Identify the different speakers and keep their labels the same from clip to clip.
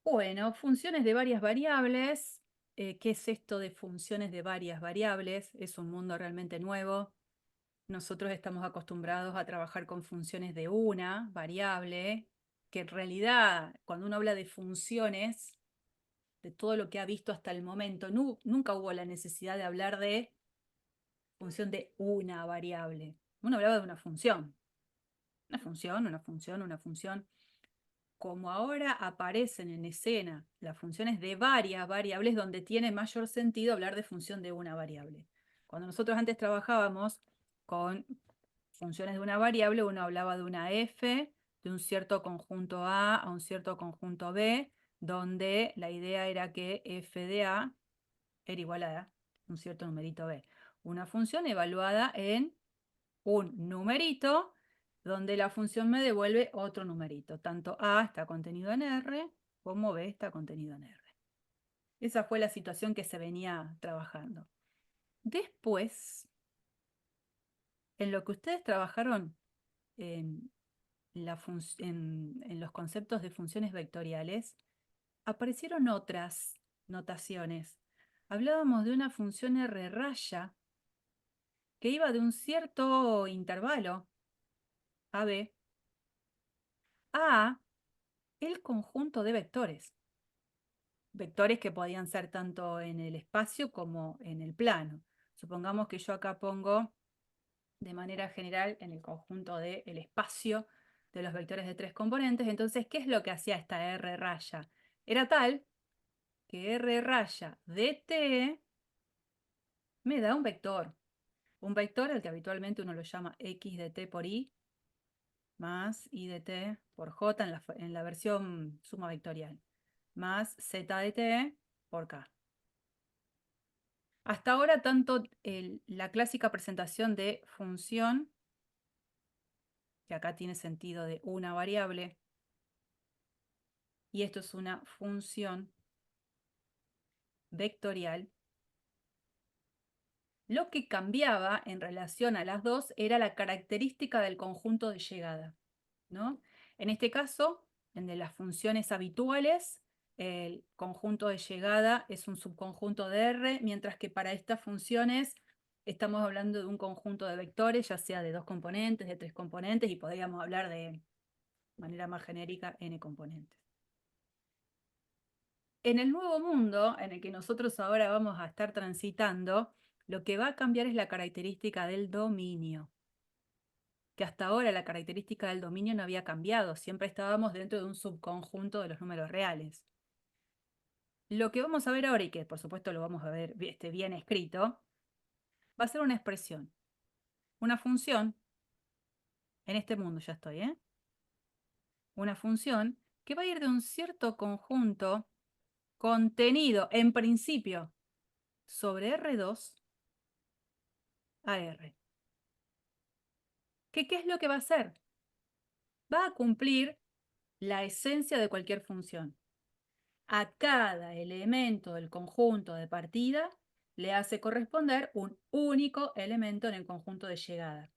Speaker 1: Bueno, funciones de varias variables. ¿Qué es esto de funciones de varias variables? Es un mundo realmente nuevo. Nosotros estamos acostumbrados a trabajar con funciones de una variable, que en realidad, cuando uno habla de funciones, de todo lo que ha visto hasta el momento, nunca hubo la necesidad de hablar de función de una variable. Uno hablaba de una función. Una función, una función, una función. Como ahora aparecen en escena las funciones de varias variables, donde tiene mayor sentido hablar de función de una variable. Cuando nosotros antes trabajábamos con funciones de una variable, uno hablaba de una f, de un cierto conjunto A un cierto conjunto B, donde la idea era que f de A era igual a un cierto numerito B. Una función evaluada en un numerito donde la función me devuelve otro numerito. Tanto A está contenido en R como B está contenido en R. Esa fue la situación que se venía trabajando. Después, en lo que ustedes trabajaron en, en los conceptos de funciones vectoriales, aparecieron otras notaciones. Hablábamos de una función R raya que iba de un cierto intervalo, AB, a el conjunto de vectores. Vectores que podían ser tanto en el espacio como en el plano. Supongamos que yo acá pongo de manera general en el conjunto del espacio de los vectores de tres componentes. Entonces, ¿qué es lo que hacía esta R raya? Era tal que R raya de t me da un vector al que habitualmente uno lo llama x de t por y más y de t por j en la versión suma vectorial, más z de t por k. Hasta ahora, tanto la clásica presentación de función, que acá tiene sentido de una variable, y esto es una función vectorial, lo que cambiaba en relación a las dos era la característica del conjunto de llegada, ¿no? En este caso, en de las funciones habituales, el conjunto de llegada es un subconjunto de R, mientras que para estas funciones estamos hablando de un conjunto de vectores, ya sea de dos componentes, de tres componentes, y podríamos hablar de manera más genérica n componentes. En el nuevo mundo en el que nosotros ahora vamos a estar transitando, lo que va a cambiar es la característica del dominio, que hasta ahora la característica del dominio no había cambiado, siempre estábamos dentro de un subconjunto de los números reales. Lo que vamos a ver ahora, y que por supuesto lo vamos a ver bien escrito, va a ser una expresión, una función, en este mundo ya estoy, una función que va a ir de un cierto conjunto contenido en principio sobre R2 a R. ¿Qué es lo que va a hacer? Va a cumplir la esencia de cualquier función. A cada elemento del conjunto de partida le hace corresponder un único elemento en el conjunto de llegada.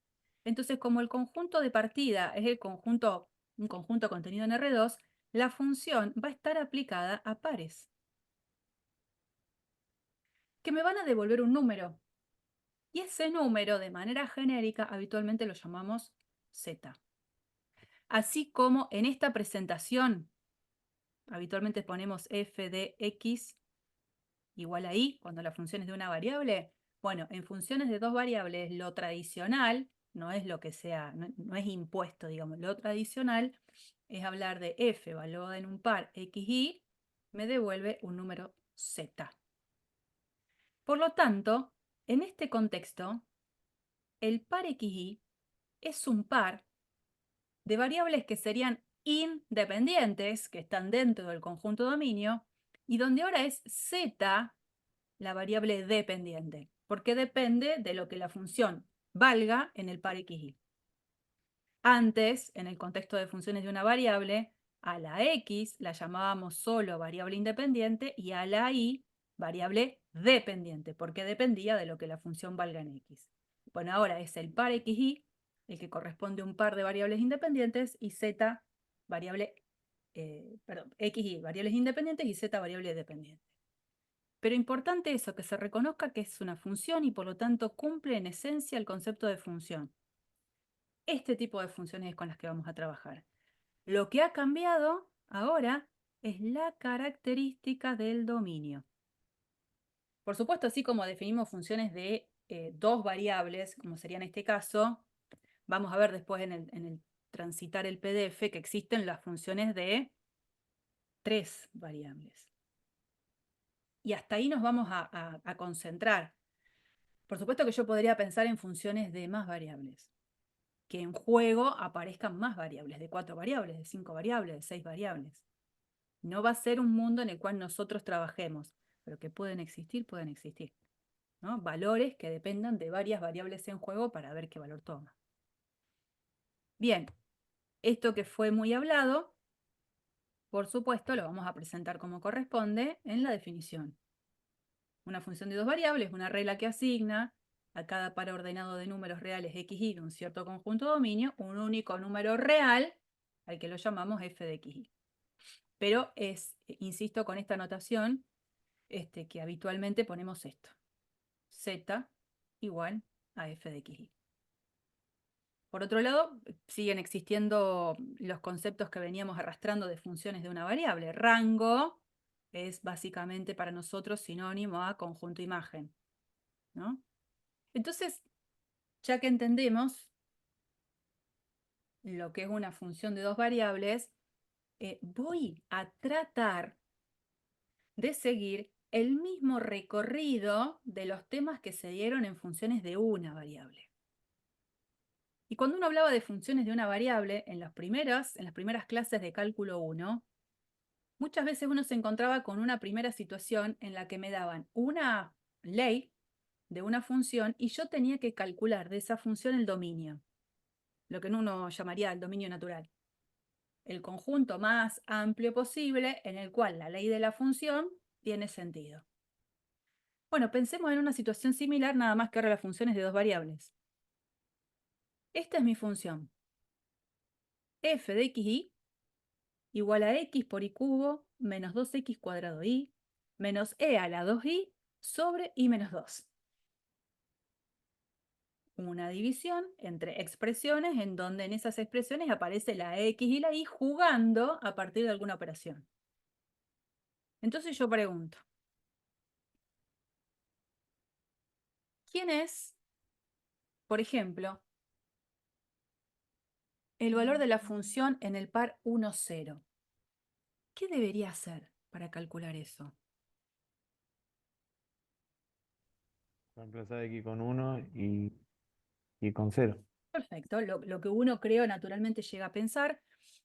Speaker 1: Entonces, como el conjunto de partida es un conjunto contenido en R2, la función va a estar aplicada a pares, que me van a devolver un número. Y ese número, de manera genérica, habitualmente lo llamamos z. Así como en esta presentación, habitualmente ponemos f de x igual a y cuando la función es de una variable. Bueno, en funciones de dos variables, lo tradicional, no es lo que sea, no es impuesto, digamos, lo tradicional es hablar de f evaluada en un par x, y me devuelve un número z. Por lo tanto, en este contexto, el par x, y es un par de variables que serían independientes, que están dentro del conjunto dominio, y donde ahora es z la variable dependiente, porque depende de lo que la función valga en el par xy. Antes, en el contexto de funciones de una variable, a la x la llamábamos solo variable independiente y a la y variable dependiente, porque dependía de lo que la función valga en x. Bueno, ahora es el par xy el que corresponde a un par de variables independientes y z variable perdón, X y variables independientes y Z variable dependiente. Pero importante eso, que se reconozca que es una función y por lo tanto cumple en esencia el concepto de función. Este tipo de funciones es con las que vamos a trabajar. Lo que ha cambiado ahora es la característica del dominio. Por supuesto, así como definimos funciones de dos variables, como sería en este caso, vamos a ver después en el transitar el PDF que existen las funciones de tres variables. Y hasta ahí nos vamos a concentrar. Por supuesto que yo podría pensar en funciones de más variables, que en juego aparezcan más variables, de 4 variables, de 5 variables, de 6 variables. No va a ser un mundo en el cual nosotros trabajemos, pero que pueden existir, ¿no? Valores que dependan de varias variables en juego para ver qué valor toma. Bien, esto que fue muy hablado, por supuesto, lo vamos a presentar como corresponde en la definición. Una función de dos variables, una regla que asigna a cada par ordenado de números reales x, y de un cierto conjunto dominio, un único número real, al que lo llamamos f de x, y. Pero insisto con esta notación, que habitualmente ponemos esto. Z igual a f de x, y. Por otro lado, siguen existiendo los conceptos que veníamos arrastrando de funciones de una variable. Rango es básicamente para nosotros sinónimo a conjunto imagen, ¿no? Entonces, ya que entendemos lo que es una función de dos variables, voy a tratar de seguir el mismo recorrido de los temas que se dieron en funciones de una variable. Y cuando uno hablaba de funciones de una variable, en las primeras clases de cálculo 1, muchas veces uno se encontraba con una primera situación en la que me daban una ley de una función y yo tenía que calcular de esa función el dominio, lo que uno llamaría el dominio natural. El conjunto más amplio posible en el cual la ley de la función tiene sentido. Bueno, pensemos en una situación similar, nada más que ahora la función es de dos variables. Esta es mi función. F de x, y igual a x por y cubo menos 2x cuadrado y menos e a la 2y sobre y menos 2. Una división entre expresiones en donde en esas expresiones aparece la x y la y jugando a partir de alguna operación. Entonces yo pregunto, ¿quién es, por ejemplo, el valor de la función en el par 1, 0? ¿Qué debería hacer para calcular eso?
Speaker 2: Reemplazar x con 1 y con 0.
Speaker 1: Perfecto, lo que uno creo naturalmente llega a pensar.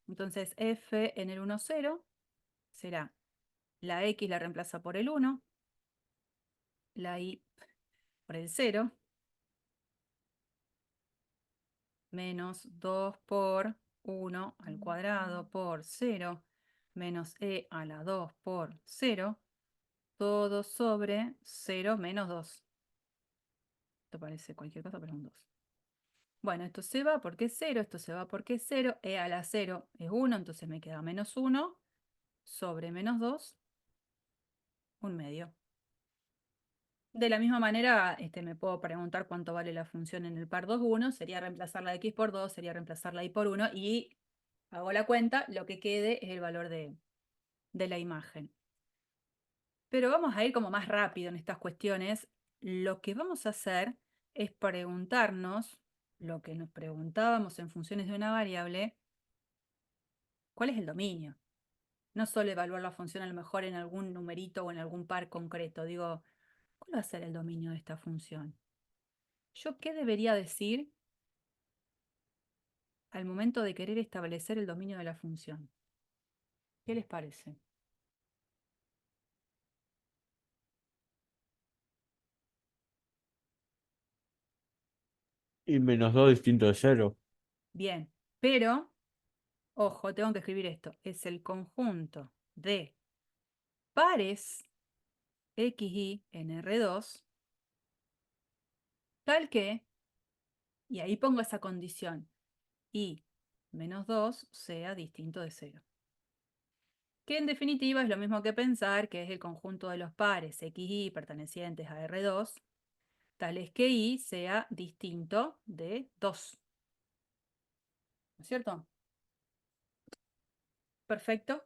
Speaker 1: Entonces f en el 1, 0 será la x la reemplaza por el 1, la y por el 0, menos 2 por 1 al cuadrado por 0, menos e a la 2 por 0, todo sobre 0 menos 2. Esto parece cualquier cosa, pero es un 2. Bueno, esto se va porque es 0, esto se va porque es 0, e a la 0 es 1, entonces me queda menos 1 sobre menos 2, un medio. De la misma manera, me puedo preguntar cuánto vale la función en el par 2, 1, sería reemplazar la x por 2, sería reemplazar la y por 1, y hago la cuenta, lo que quede es el valor de la imagen. Pero vamos a ir como más rápido en estas cuestiones. Lo que vamos a hacer es preguntarnos lo que nos preguntábamos en funciones de una variable: ¿cuál es el dominio? No solo evaluar la función a lo mejor en algún numerito o en algún par concreto. Digo, ¿cuál va a ser el dominio de esta función? ¿Yo qué debería decir al momento de querer establecer el dominio de la función? ¿Qué les parece?
Speaker 2: Y menos 2 distinto de 0.
Speaker 1: Bien, pero, ojo, tengo que escribir esto. Es el conjunto de pares x, y en R2, tal que, y ahí pongo esa condición, y menos 2 sea distinto de 0. que en definitiva es lo mismo que pensar que es el conjunto de los pares X y pertenecientes a R2, tales que Y sea distinto de 2. ¿No es cierto? Perfecto.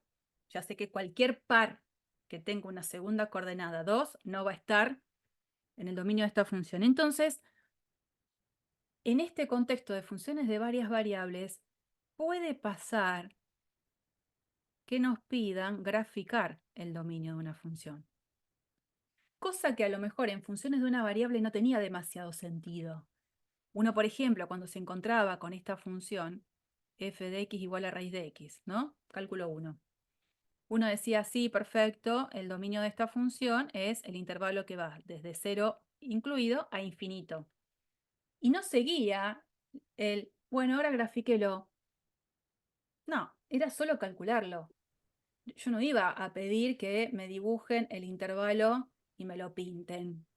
Speaker 1: Ya sé que cualquier par que tenga una segunda coordenada 2 no va a estar en el dominio de esta función. Entonces, en este contexto de funciones de varias variables, puede pasar que nos pidan graficar el dominio de una función. Cosa que a lo mejor en funciones de una variable no tenía demasiado sentido. Uno, por ejemplo, cuando se encontraba con esta función f de x igual a raíz de x, ¿no? Cálculo 1. Uno decía, sí, perfecto, el dominio de esta función es el intervalo que va desde 0 incluido a infinito. Y no seguía bueno, ahora grafíquelo. No, era solo calcularlo. Yo no iba a pedir que me dibujen el intervalo y me lo pinten.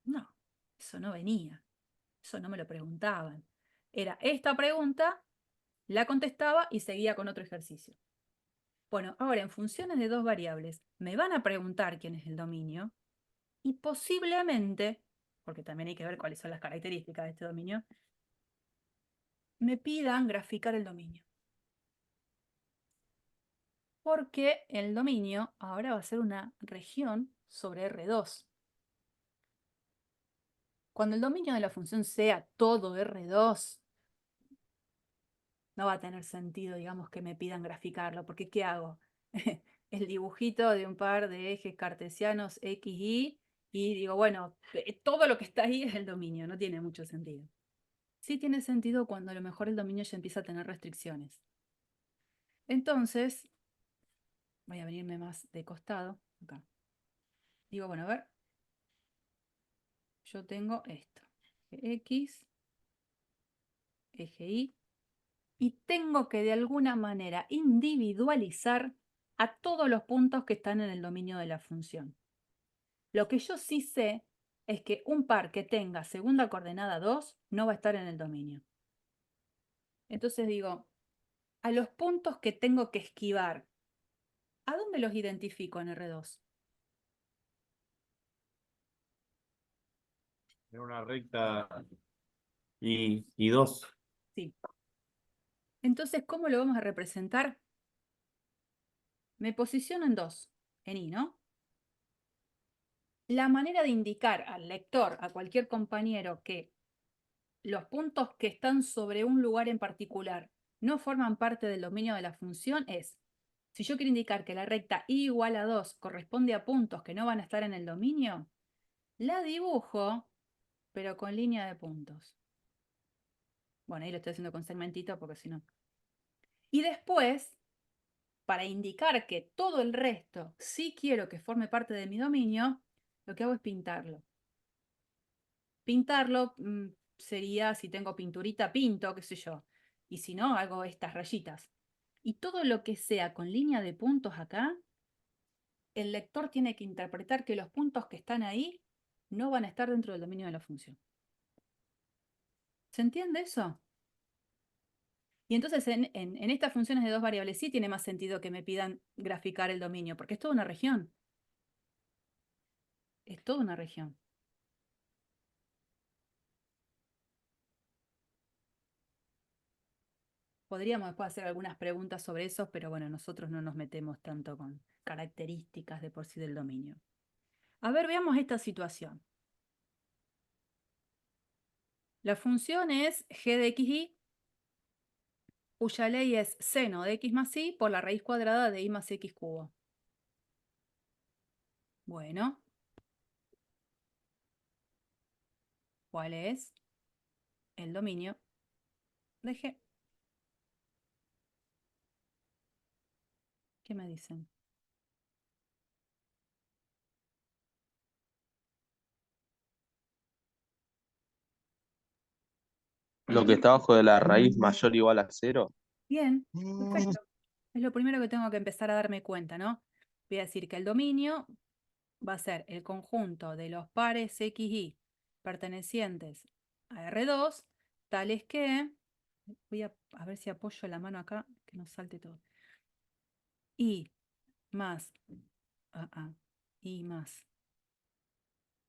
Speaker 1: No, eso no venía. Eso no me lo preguntaban. Era esta pregunta, la contestaba y seguía con otro ejercicio. Bueno, ahora en funciones de dos variables, me van a preguntar quién es el dominio y posiblemente, porque también hay que ver cuáles son las características de este dominio, me pidan graficar el dominio. Porque el dominio ahora va a ser una región sobre R2. Cuando el dominio de la función sea todo R2, no va a tener sentido, digamos, que me pidan graficarlo, porque ¿qué hago? El dibujito de un par de ejes cartesianos X, y digo, bueno, todo lo que está ahí es el dominio, no tiene mucho sentido. Sí tiene sentido cuando a lo mejor el dominio ya empieza a tener restricciones. Entonces, voy a venirme más de costado, acá. Digo, bueno, a ver, yo tengo esto, eje X, eje Y, y tengo que de alguna manera individualizar a todos los puntos que están en el dominio de la función. Lo que yo sí sé es que un par que tenga segunda coordenada 2 no va a estar en el dominio. Entonces digo, a los puntos que tengo que esquivar, ¿a dónde los identifico en R2?
Speaker 2: En una recta y dos.
Speaker 1: Sí. Entonces, ¿cómo lo vamos a representar? Me posiciono en 2, en Y, ¿no? La manera de indicar al lector, a cualquier compañero, que los puntos que están sobre un lugar en particular no forman parte del dominio de la función es, si yo quiero indicar que la recta y igual a 2 corresponde a puntos que no van a estar en el dominio, la dibujo, pero con línea de puntos. Bueno, ahí lo estoy haciendo con segmentito porque si no. Y después, para indicar que todo el resto sí quiero que forme parte de mi dominio, lo que hago es pintarlo. Pintarlo sería, si tengo pinturita, pinto, qué sé yo. Y si no, hago estas rayitas. Y todo lo que sea con línea de puntos acá, el lector tiene que interpretar que los puntos que están ahí no van a estar dentro del dominio de la función. ¿Se entiende eso? Y entonces en estas funciones de dos variables sí tiene más sentido que me pidan graficar el dominio, porque es toda una región. Es toda una región. Podríamos después hacer algunas preguntas sobre eso, pero bueno, nosotros no nos metemos tanto con características de por sí del dominio. A ver, veamos esta situación. La función es g de xy, cuya ley es seno de x más y por la raíz cuadrada de y más x cubo. Bueno, ¿cuál es el dominio de g? ¿Qué me dicen?
Speaker 3: Lo que está abajo de la raíz mayor o igual a cero.
Speaker 1: Bien, perfecto. Es lo primero que tengo que empezar a darme cuenta, ¿no? Voy a decir que el dominio va a ser el conjunto de los pares x, y pertenecientes a R2, tales que, voy a ver si apoyo la mano acá, que no salte todo. y más y más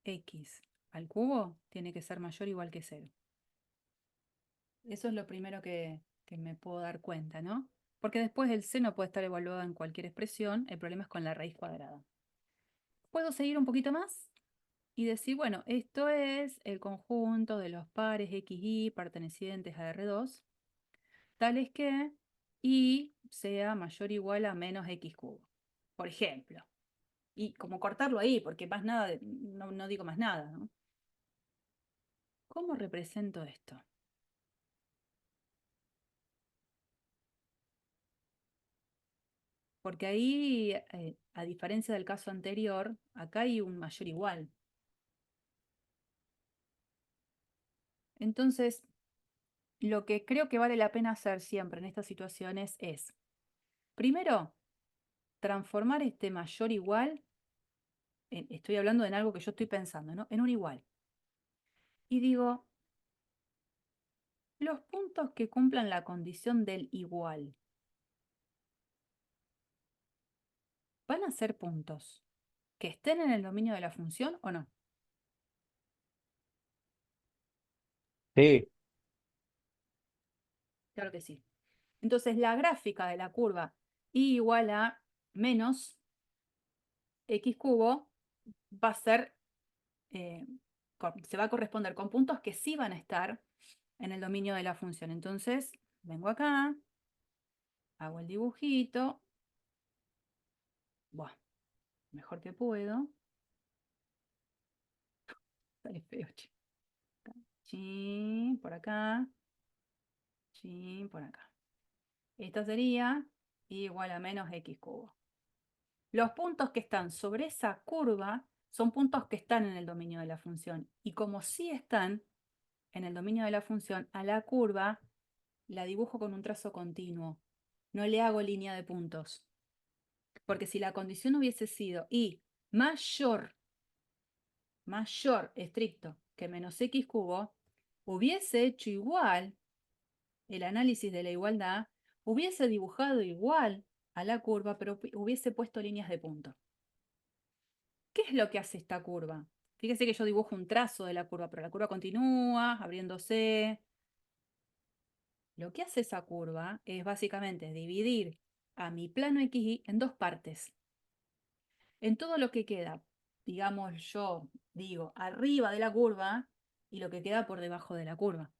Speaker 1: x al cubo tiene que ser mayor o igual que 0. Eso es lo primero que me puedo dar cuenta, ¿no? Porque después el seno puede estar evaluado en cualquier expresión, el problema es con la raíz cuadrada. Puedo seguir un poquito más y decir, bueno, esto es el conjunto de los pares xy pertenecientes a R2, tales que y sea mayor o igual a menos x cubo, por ejemplo. Y como cortarlo ahí, porque más nada, no digo más nada, ¿no? ¿Cómo represento esto? Porque ahí, a diferencia del caso anterior, acá hay un mayor igual. Entonces, lo que creo que vale la pena hacer siempre en estas situaciones es, primero, transformar este mayor igual, estoy hablando de algo que yo estoy pensando, ¿no? En un igual. Y digo, los puntos que cumplan la condición del igual, ¿van a ser puntos que estén en el dominio de la función o no?
Speaker 2: Sí,
Speaker 1: Claro que sí. Entonces, la gráfica de la curva y igual a menos x cubo va a ser, se va a corresponder con puntos que sí van a estar en el dominio de la función. Entonces, vengo acá, hago el dibujito, buah, mejor que puedo, sale feo, che. Chin, por acá, chin, por acá. Esta sería igual a menos x cubo. Los puntos que están sobre esa curva son puntos que están en el dominio de la función. Y como sí están en el dominio de la función, a la curva la dibujo con un trazo continuo. No le hago línea de puntos. Porque si la condición hubiese sido y mayor estricto que menos x cubo, hubiese hecho igual el análisis de la igualdad, hubiese dibujado igual a la curva, pero hubiese puesto líneas de punto. ¿Qué es lo que hace esta curva? Fíjese que yo dibujo un trazo de la curva, pero la curva continúa abriéndose. Lo que hace esa curva es básicamente dividir a mi plano XY en dos partes. En todo lo que queda, digamos, yo digo arriba de la curva y lo que queda por debajo de la curva.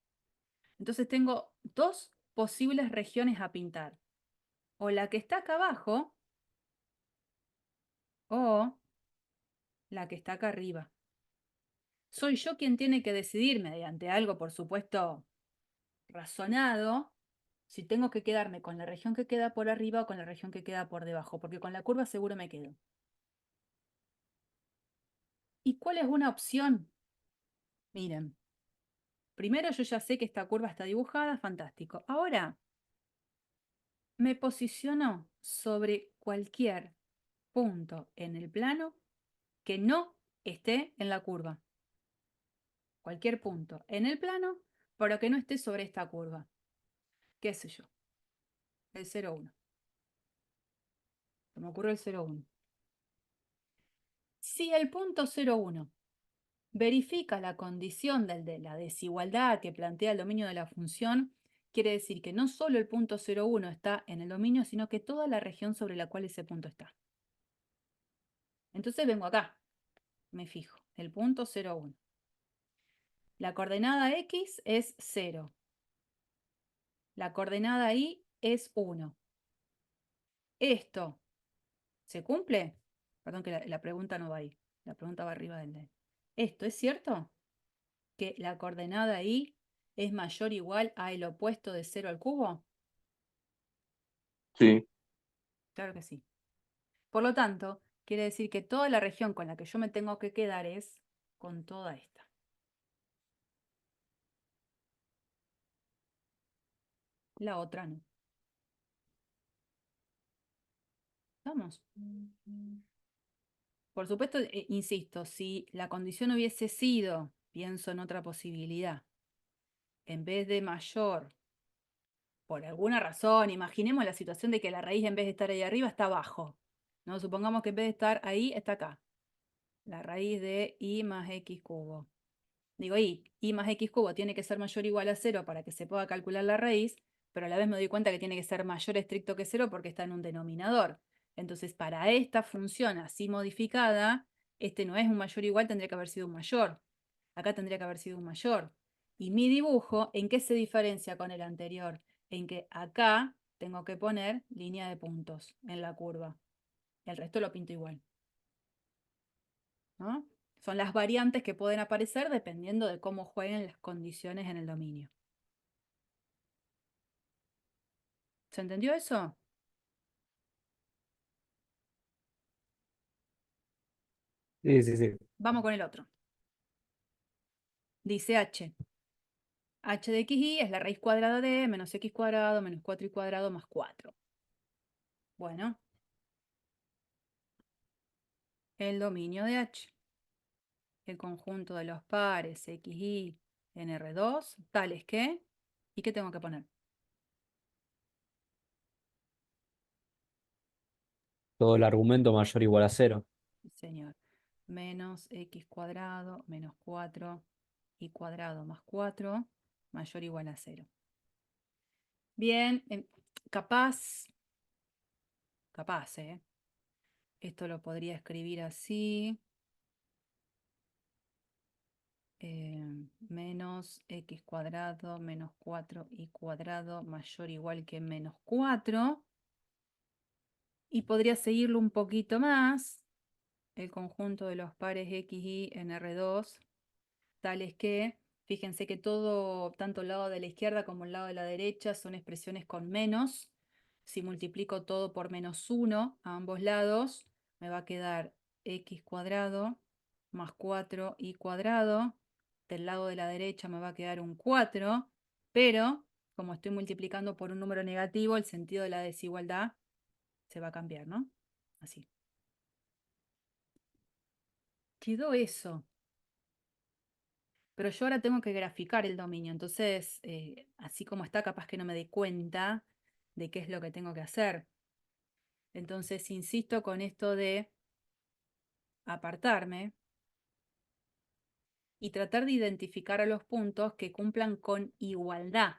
Speaker 1: Entonces tengo dos posibles regiones a pintar. O la que está acá abajo o la que está acá arriba. Soy yo quien tiene que decidir mediante algo, por supuesto, razonado, si tengo que quedarme con la región que queda por arriba o con la región que queda por debajo, porque con la curva seguro me quedo. ¿Y cuál es una opción? Miren, primero yo ya sé que esta curva está dibujada, fantástico. Ahora me posiciono sobre cualquier punto en el plano que no esté en la curva. Cualquier punto en el plano, pero que no esté sobre esta curva. ¿Qué sé yo? El 0,1. Se me ocurre el 0,1. Si el punto 0,1 verifica la condición de la desigualdad que plantea el dominio de la función, quiere decir que no solo el punto 0,1 está en el dominio, sino que toda la región sobre la cual ese punto está. Entonces vengo acá, me fijo, el punto 0,1. La coordenada x es 0. La coordenada y es 1. ¿Esto se cumple? Perdón que la pregunta no va ahí. La pregunta va arriba del D. ¿Esto es cierto? ¿Que la coordenada y es mayor o igual a el opuesto de 0 al cubo?
Speaker 3: Sí,
Speaker 1: Claro que sí. Por lo tanto, quiere decir que toda la región con la que yo me tengo que quedar es con toda esta. La otra no. ¿Vamos? Por supuesto, insisto, si la condición hubiese sido, pienso en otra posibilidad, en vez de mayor por alguna razón, imaginemos la situación de que la raíz en vez de estar ahí arriba está abajo, ¿no? Supongamos que en vez de estar ahí, está acá. La raíz de y más x cubo. Digo, y más x cubo tiene que ser mayor o igual a 0 para que se pueda calcular la raíz, pero a la vez me doy cuenta que tiene que ser mayor estricto que 0 porque está en un denominador. Entonces, para esta función así modificada, este no es un mayor o igual, tendría que haber sido un mayor. Acá tendría que haber sido un mayor. Y mi dibujo, ¿en qué se diferencia con el anterior? En que acá tengo que poner línea de puntos en la curva. El resto lo pinto igual, ¿no? Son las variantes que pueden aparecer dependiendo de cómo jueguen las condiciones en el dominio. ¿Se entendió eso?
Speaker 2: Sí, sí, sí.
Speaker 1: Vamos con el otro. Dice h. H de xy es la raíz cuadrada de menos x cuadrado menos 4y cuadrado más 4. Bueno, el dominio de h. El conjunto de los pares xy en R2, tales que... ¿Y qué tengo que poner?
Speaker 2: Todo el argumento mayor o igual a 0.
Speaker 1: Señor. Menos x cuadrado menos 4y cuadrado más 4 mayor o igual a 0. Bien, capaz, esto lo podría escribir así. Menos x cuadrado menos 4y cuadrado mayor o igual que menos 4. Y podría seguirlo un poquito más. El conjunto de los pares xy en R2, tales que, fíjense que todo, tanto el lado de la izquierda como el lado de la derecha, son expresiones con menos. Si multiplico todo por menos 1 a ambos lados, me va a quedar x cuadrado más 4y cuadrado. Del lado de la derecha me va a quedar un 4, pero como estoy multiplicando por un número negativo, el sentido de la desigualdad se va a cambiar, ¿no? Así. Quedó eso. Pero yo ahora tengo que graficar el dominio, entonces, así como está, capaz que no me dé cuenta de qué es lo que tengo que hacer. Entonces, insisto con esto de apartarme y tratar de identificar a los puntos que cumplan con igualdad,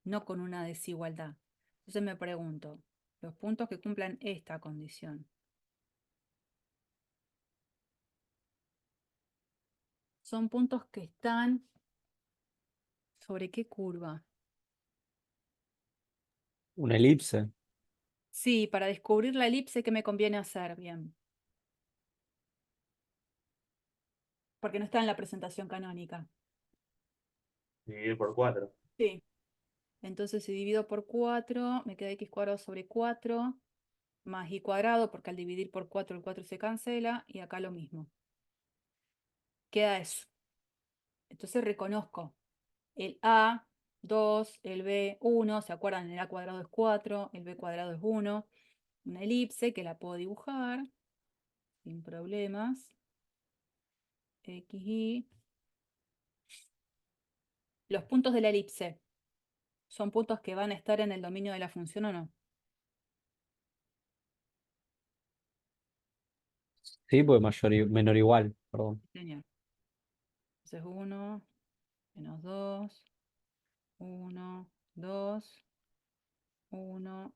Speaker 1: no con una desigualdad. Entonces me pregunto, los puntos que cumplan esta condición. Son puntos que están ¿sobre qué curva?
Speaker 2: Una elipse.
Speaker 1: Sí, para descubrir la elipse, ¿qué me conviene hacer? Bien. Porque no está en la presentación canónica.
Speaker 3: Dividir por 4.
Speaker 1: Sí. Entonces, si divido por 4, me queda x cuadrado sobre 4 más y cuadrado, porque al dividir por 4 el 4 se cancela, y acá lo mismo. Queda eso. Entonces reconozco el a, 2, el b, 1. ¿Se acuerdan? El a cuadrado es 4, el b cuadrado es 1. Una elipse que la puedo dibujar sin problemas. XY. Los puntos de la elipse, ¿son puntos que van a estar en el dominio de la función o no?
Speaker 2: Sí, porque menor o igual, perdón.
Speaker 1: Señor. Entonces 1, menos 2, 1, 2, 1,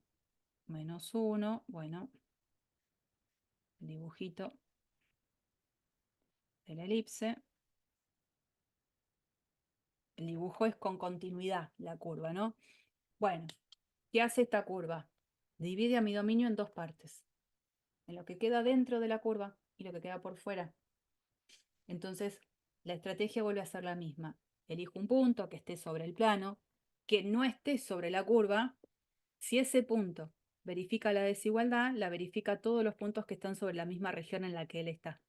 Speaker 1: menos 1. Bueno, el dibujito de la elipse. El dibujo es con continuidad, la curva, ¿no? Bueno, ¿qué hace esta curva? Divide a mi dominio en dos partes. En lo que queda dentro de la curva y lo que queda por fuera. Entonces, la estrategia vuelve a ser la misma. Elijo un punto que esté sobre el plano, que no esté sobre la curva. Si ese punto verifica la desigualdad, la verifica todos los puntos que están sobre la misma región en la que él está.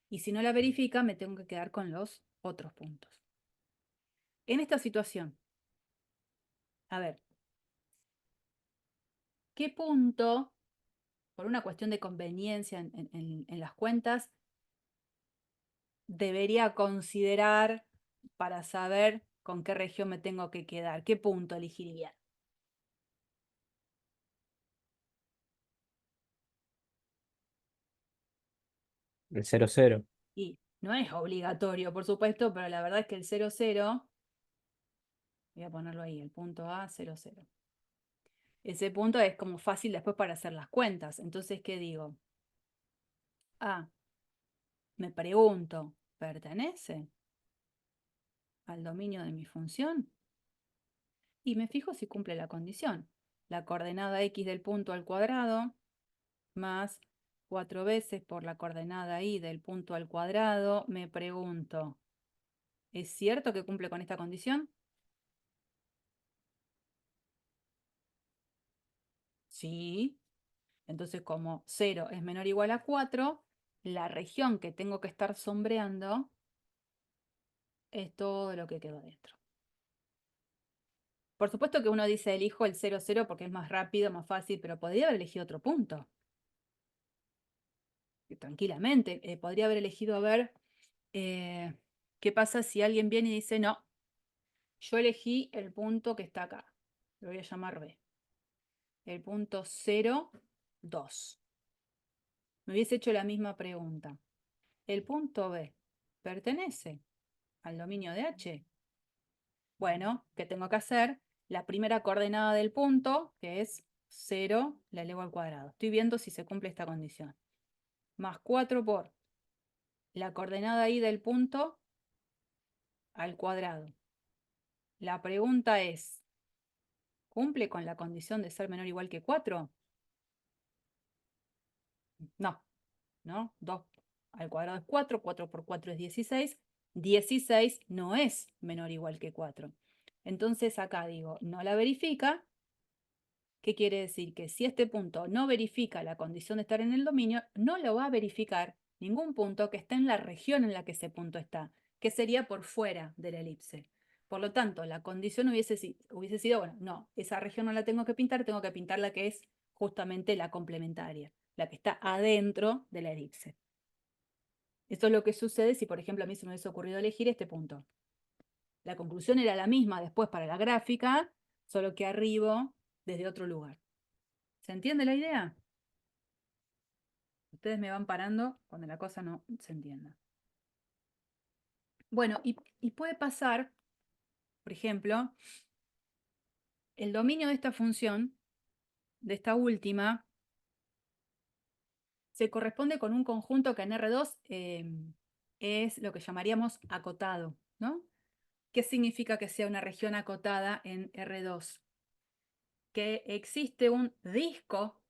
Speaker 1: Y si no la verifica, me tengo que quedar con los otros puntos. En esta situación, a ver, ¿qué punto, por una cuestión de conveniencia en las cuentas, debería considerar para saber con qué región me tengo que quedar? ¿Qué punto elegiría?
Speaker 2: El 0, 0.
Speaker 1: Y no es obligatorio, por supuesto, pero la verdad es que el 0, 0, voy a ponerlo ahí, el punto A, 0, 0. Ese punto es como fácil después para hacer las cuentas. Entonces, ¿qué digo? Ah, me pregunto, ¿pertenece al dominio de mi función? Y me fijo si cumple la condición. La coordenada x del punto al cuadrado más 4 veces por la coordenada y del punto al cuadrado. Me pregunto, ¿es cierto que cumple con esta condición? Sí. Entonces, como 0 es menor o igual a 4, la región que tengo que estar sombreando es todo lo que quedó dentro. Por supuesto que uno dice elijo el 0, 0 porque es más rápido, más fácil, pero podría haber elegido otro punto. Tranquilamente. Podría haber elegido, a ver, ¿qué pasa si alguien viene y dice, no, yo elegí el punto que está acá? Lo voy a llamar B. El punto 0, 2. Me hubiese hecho la misma pregunta. ¿El punto B pertenece al dominio de H? Bueno, ¿qué tengo que hacer? La primera coordenada del punto, que es 0, la elevo al cuadrado. Estoy viendo si se cumple esta condición. Más 4 por la coordenada y del punto al cuadrado. La pregunta es, ¿cumple con la condición de ser menor o igual que 4? No, ¿no? 2 al cuadrado es 4, 4 por 4 es 16. 16 no es menor o igual que 4. Entonces acá digo, no la verifica. ¿Qué quiere decir? Que si este punto no verifica la condición de estar en el dominio, no lo va a verificar ningún punto que esté en la región en la que ese punto está, que sería por fuera de la elipse. Por lo tanto, la condición hubiese sido, bueno, no, esa región no la tengo que pintar la que es justamente la complementaria, la que está adentro de la elipse. Esto es lo que sucede si, por ejemplo, a mí se me hubiese ocurrido elegir este punto. La conclusión era la misma después para la gráfica, solo que arriba desde otro lugar. ¿Se entiende la idea? Ustedes me van parando cuando la cosa no se entienda. Bueno, y puede pasar, por ejemplo, el dominio de esta función, de esta última, se corresponde con un conjunto que en R2 es lo que llamaríamos acotado, ¿no? ¿Qué significa que sea una región acotada en R2? Que existe un disco,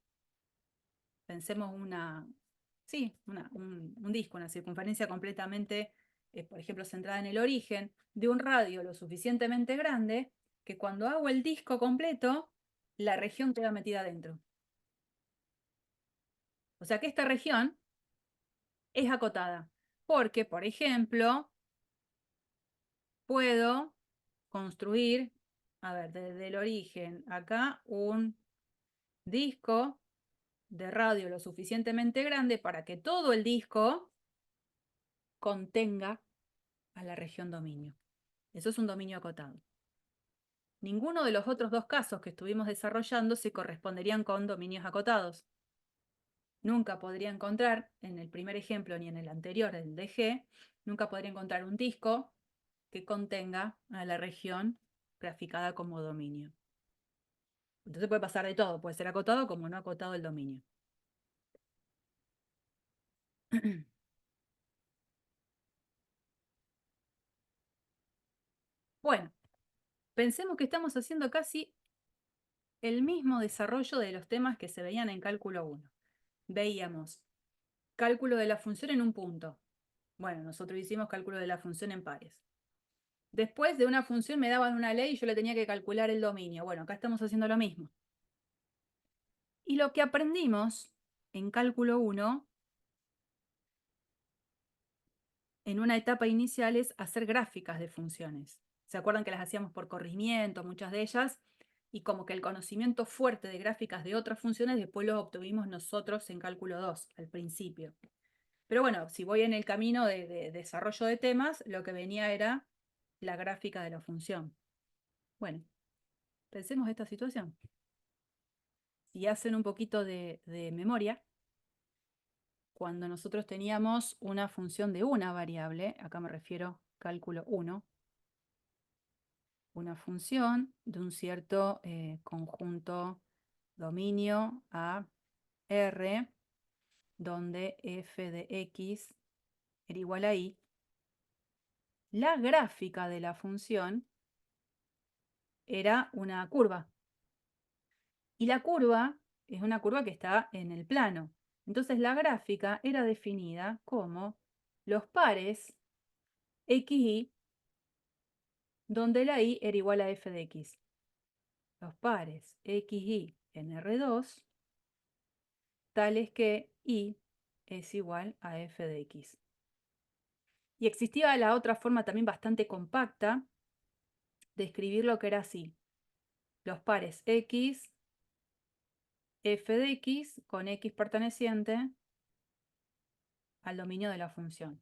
Speaker 1: pensemos un disco, una circunferencia completamente, por ejemplo, centrada en el origen, de un radio lo suficientemente grande que cuando hago el disco completo, la región queda metida dentro. O sea que esta región es acotada, porque, por ejemplo, puedo construir, a ver, desde el origen acá, un disco de radio lo suficientemente grande para que todo el disco contenga a la región dominio. Eso es un dominio acotado. Ninguno de los otros dos casos que estuvimos desarrollando se corresponderían con dominios acotados. Nunca podría encontrar, en el primer ejemplo ni en el anterior, el de G, nunca podría encontrar un disco que contenga a la región graficada como dominio. Entonces puede pasar de todo, puede ser acotado como no acotado el dominio. Bueno, pensemos que estamos haciendo casi el mismo desarrollo de los temas que se veían en cálculo 1. Veíamos cálculo de la función en un punto. Bueno, nosotros hicimos cálculo de la función en pares. Después de una función me daban una ley y yo le tenía que calcular el dominio. Bueno, acá estamos haciendo lo mismo. Y lo que aprendimos en cálculo 1, en una etapa inicial, es hacer gráficas de funciones. ¿Se acuerdan que las hacíamos por corrimiento, muchas de ellas? Y como que el conocimiento fuerte de gráficas de otras funciones después lo obtuvimos nosotros en cálculo 2, al principio. Pero bueno, si voy en el camino de desarrollo de temas, lo que venía era la gráfica de la función. Bueno, pensemos esta situación. Si hacen un poquito de memoria, cuando nosotros teníamos una función de una variable, acá me refiero cálculo 1, una función de un cierto conjunto dominio a R, donde f de x era igual a y, la gráfica de la función era una curva. Y la curva es una curva que está en el plano. Entonces la gráfica era definida como los pares x, y, donde la y era igual a f de x. Los pares x, y en R2, tales que y es igual a f de x. Y existía la otra forma también bastante compacta de escribir lo que era así. Los pares x, f de x con x perteneciente al dominio de la función.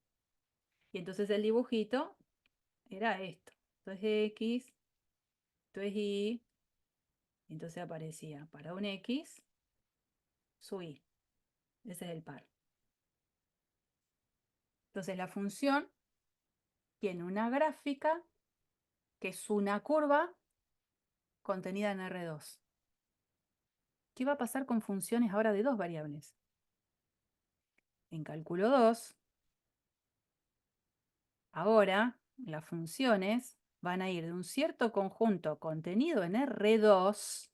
Speaker 1: Y entonces el dibujito era esto. Esto es x, esto es y, y entonces aparecía para un x su y. Ese es el par. Entonces la función tiene una gráfica que es una curva contenida en R2. ¿Qué va a pasar con funciones ahora de dos variables? En cálculo 2, ahora las funciones van a ir de un cierto conjunto contenido en R2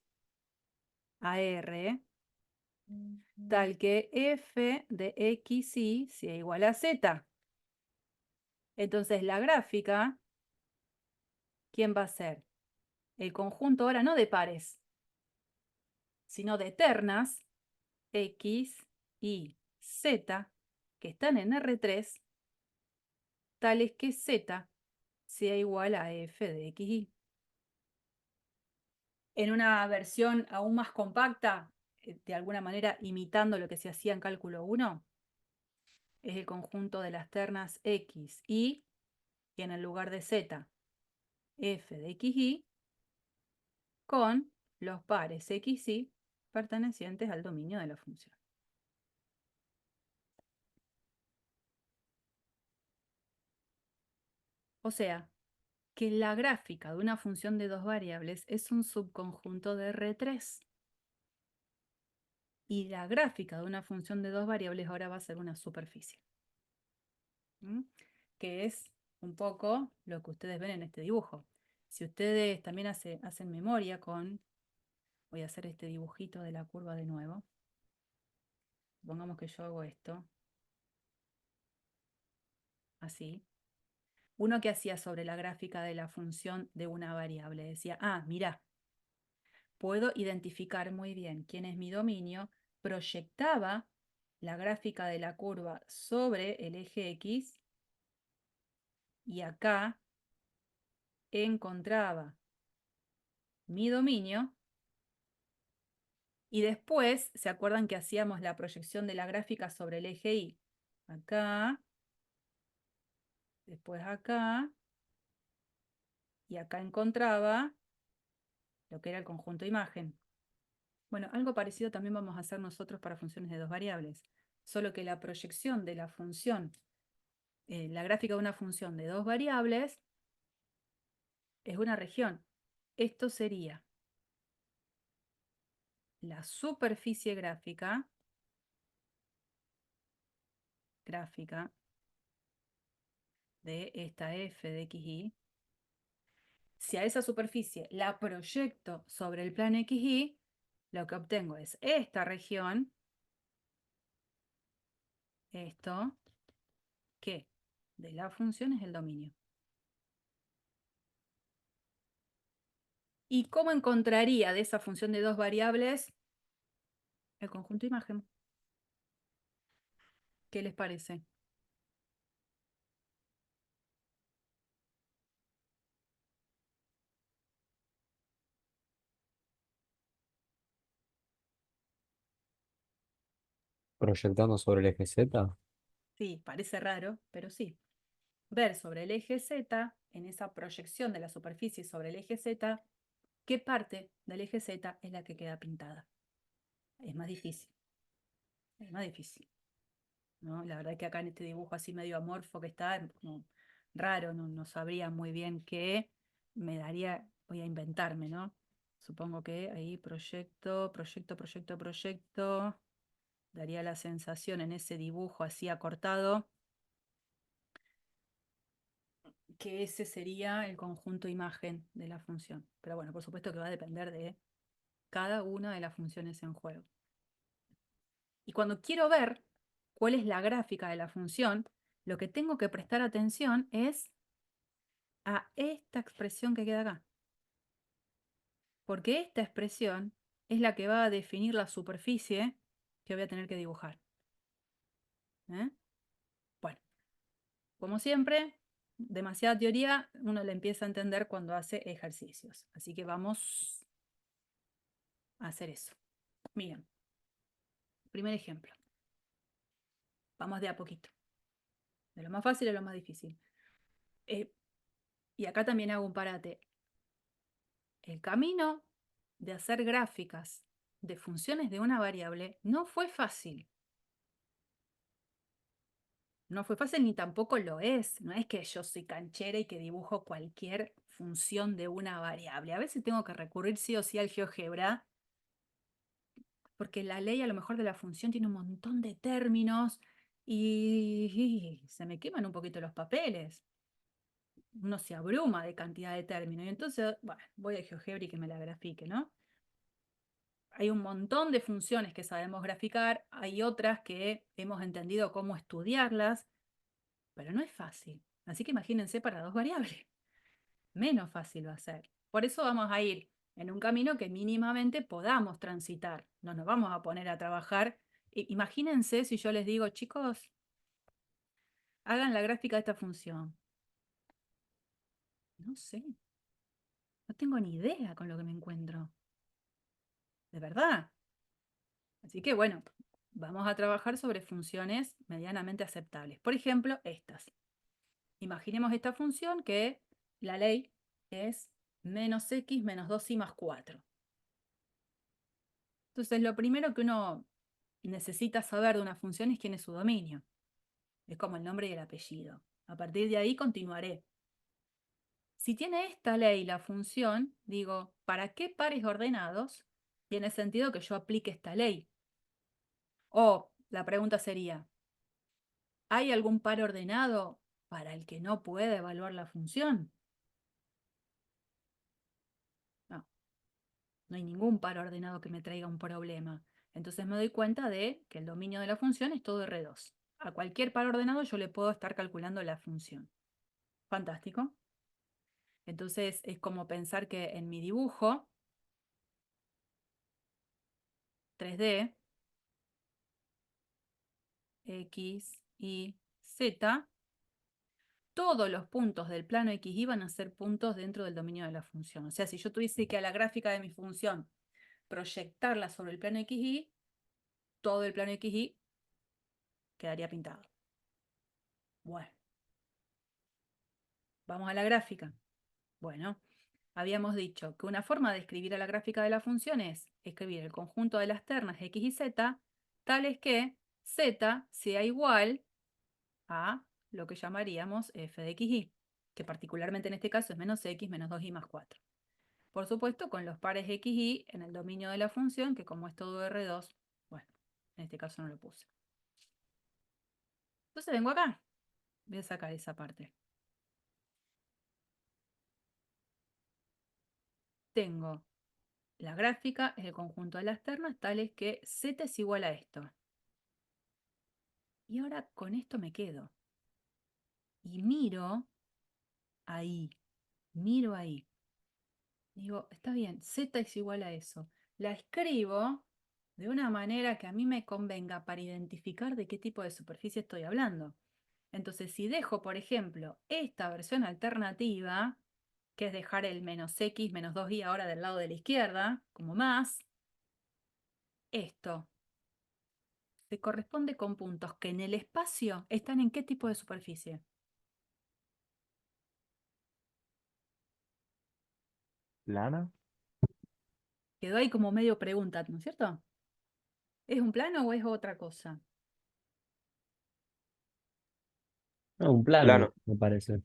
Speaker 1: a R, tal que f de x y sea igual a z. Entonces la gráfica, ¿quién va a ser? El conjunto ahora no de pares, sino de ternas x, y, z, que están en R3, tales que z sea igual a f de x, y. En una versión aún más compacta, de alguna manera imitando lo que se hacía en cálculo 1, es el conjunto de las ternas x, y en el lugar de z, f de x, y, con los pares x, y pertenecientes al dominio de la función. O sea, que la gráfica de una función de dos variables es un subconjunto de R3. Y la gráfica de una función de dos variables ahora va a ser una superficie. ¿Mm? Que es un poco lo que ustedes ven en este dibujo. Si ustedes también hacen memoria con... Voy a hacer este dibujito de la curva de nuevo. Supongamos que yo hago esto. Así. Uno que hacía sobre la gráfica de la función de una variable. Decía, ah, mira, puedo identificar muy bien quién es mi dominio. Proyectaba la gráfica de la curva sobre el eje X. Y acá encontraba mi dominio. Y después, ¿se acuerdan que hacíamos la proyección de la gráfica sobre el eje Y? Acá, después acá, y acá encontraba lo que era el conjunto imagen. Bueno, algo parecido también vamos a hacer nosotros para funciones de dos variables, solo que la proyección de la función, la gráfica de una función de dos variables, es una región. Esto sería la superficie gráfica de esta f de xy. Si a esa superficie la proyecto sobre el plano xy, lo que obtengo es esta región, esto, que de la función es el dominio. ¿Y cómo encontraría de esa función de dos variables el conjunto imagen? ¿Qué les parece?
Speaker 2: Proyectando sobre el eje Z.
Speaker 1: Sí, parece raro, pero sí. Ver sobre el eje Z, en esa proyección de la superficie sobre el eje Z, qué parte del eje Z es la que queda pintada. Es más difícil. Es más difícil. ¿no? La verdad que acá en este dibujo así medio amorfo que está, es como raro, no sabría muy bien qué me daría, voy a inventarme, ¿no? Supongo que ahí proyecto, daría la sensación en ese dibujo así acortado que ese sería el conjunto imagen de la función. Pero bueno, por supuesto que va a depender de cada una de las funciones en juego. Y cuando quiero ver cuál es la gráfica de la función, lo que tengo que prestar atención es a esta expresión que queda acá. Porque esta expresión es la que va a definir la superficie que voy a tener que dibujar. ¿Eh? Bueno, como siempre, demasiada teoría uno la empieza a entender cuando hace ejercicios. Así que vamos a hacer eso. Miren, primer ejemplo. Vamos de a poquito. De lo más fácil a lo más difícil. Y acá también hago un parate. El camino de hacer gráficas de funciones de una variable no fue fácil. No fue fácil ni tampoco lo es. No es que yo soy canchera y que dibujo cualquier función de una variable. A veces tengo que recurrir sí o sí al GeoGebra, porque la ley a lo mejor de la función tiene un montón de términos y se me queman un poquito los papeles. Uno se abruma de cantidad de términos. Y entonces, bueno, voy al GeoGebra y que me la grafique, ¿no? Hay un montón de funciones que sabemos graficar, hay otras que hemos entendido cómo estudiarlas, pero no es fácil. Así que imagínense para dos variables. Menos fácil va a ser. Por eso vamos a ir en un camino que mínimamente podamos transitar. No nos vamos a poner a trabajar. Imagínense si yo les digo, chicos, hagan la gráfica de esta función. No sé, no tengo ni idea con lo que me encuentro. De verdad. Así que bueno, vamos a trabajar sobre funciones medianamente aceptables. Por ejemplo, estas. Imaginemos esta función que la ley es menos x menos 2y más 4. Entonces, lo primero que uno necesita saber de una función es quién es su dominio. Es como el nombre y el apellido. A partir de ahí continuaré. Si tiene esta ley la función, digo, ¿para qué pares ordenados tiene sentido que yo aplique esta ley? O la pregunta sería, ¿hay algún par ordenado para el que no pueda evaluar la función? No, no hay ningún par ordenado que me traiga un problema. Entonces me doy cuenta de que el dominio de la función es todo R2. A cualquier par ordenado yo le puedo estar calculando la función. Fantástico. Entonces es como pensar que en mi dibujo 3D, X, Y, Z, todos los puntos del plano XY van a ser puntos dentro del dominio de la función. O sea, si yo tuviese que a la gráfica de mi función proyectarla sobre el plano XY, todo el plano XY quedaría pintado. Bueno, vamos a la gráfica. Bueno, habíamos dicho que una forma de escribir a la gráfica de la función es escribir el conjunto de las ternas X y Z, tales que Z sea igual a lo que llamaríamos f de xy, que particularmente en este caso es menos x menos 2y más 4. Por supuesto, con los pares x y en el dominio de la función, que como es todo R2, bueno, en este caso no lo puse. Entonces vengo acá, voy a sacar esa parte. Tengo la gráfica, es el conjunto de las ternas, tales que z es igual a esto. Y ahora con esto me quedo. Y ahí, miro ahí. Digo, está bien, z es igual a eso. La escribo de una manera que a mí me convenga para identificar de qué tipo de superficie estoy hablando. Entonces, si dejo, por ejemplo, esta versión alternativa, que es dejar el menos x menos 2y ahora del lado de la izquierda, como más, esto se corresponde con puntos que en el espacio están en qué tipo de superficie.
Speaker 3: ¿Lana?
Speaker 1: Quedó ahí como medio pregunta, ¿no es cierto? ¿Es un plano o es otra cosa?
Speaker 2: Un plano,
Speaker 3: Plano.
Speaker 2: me parece.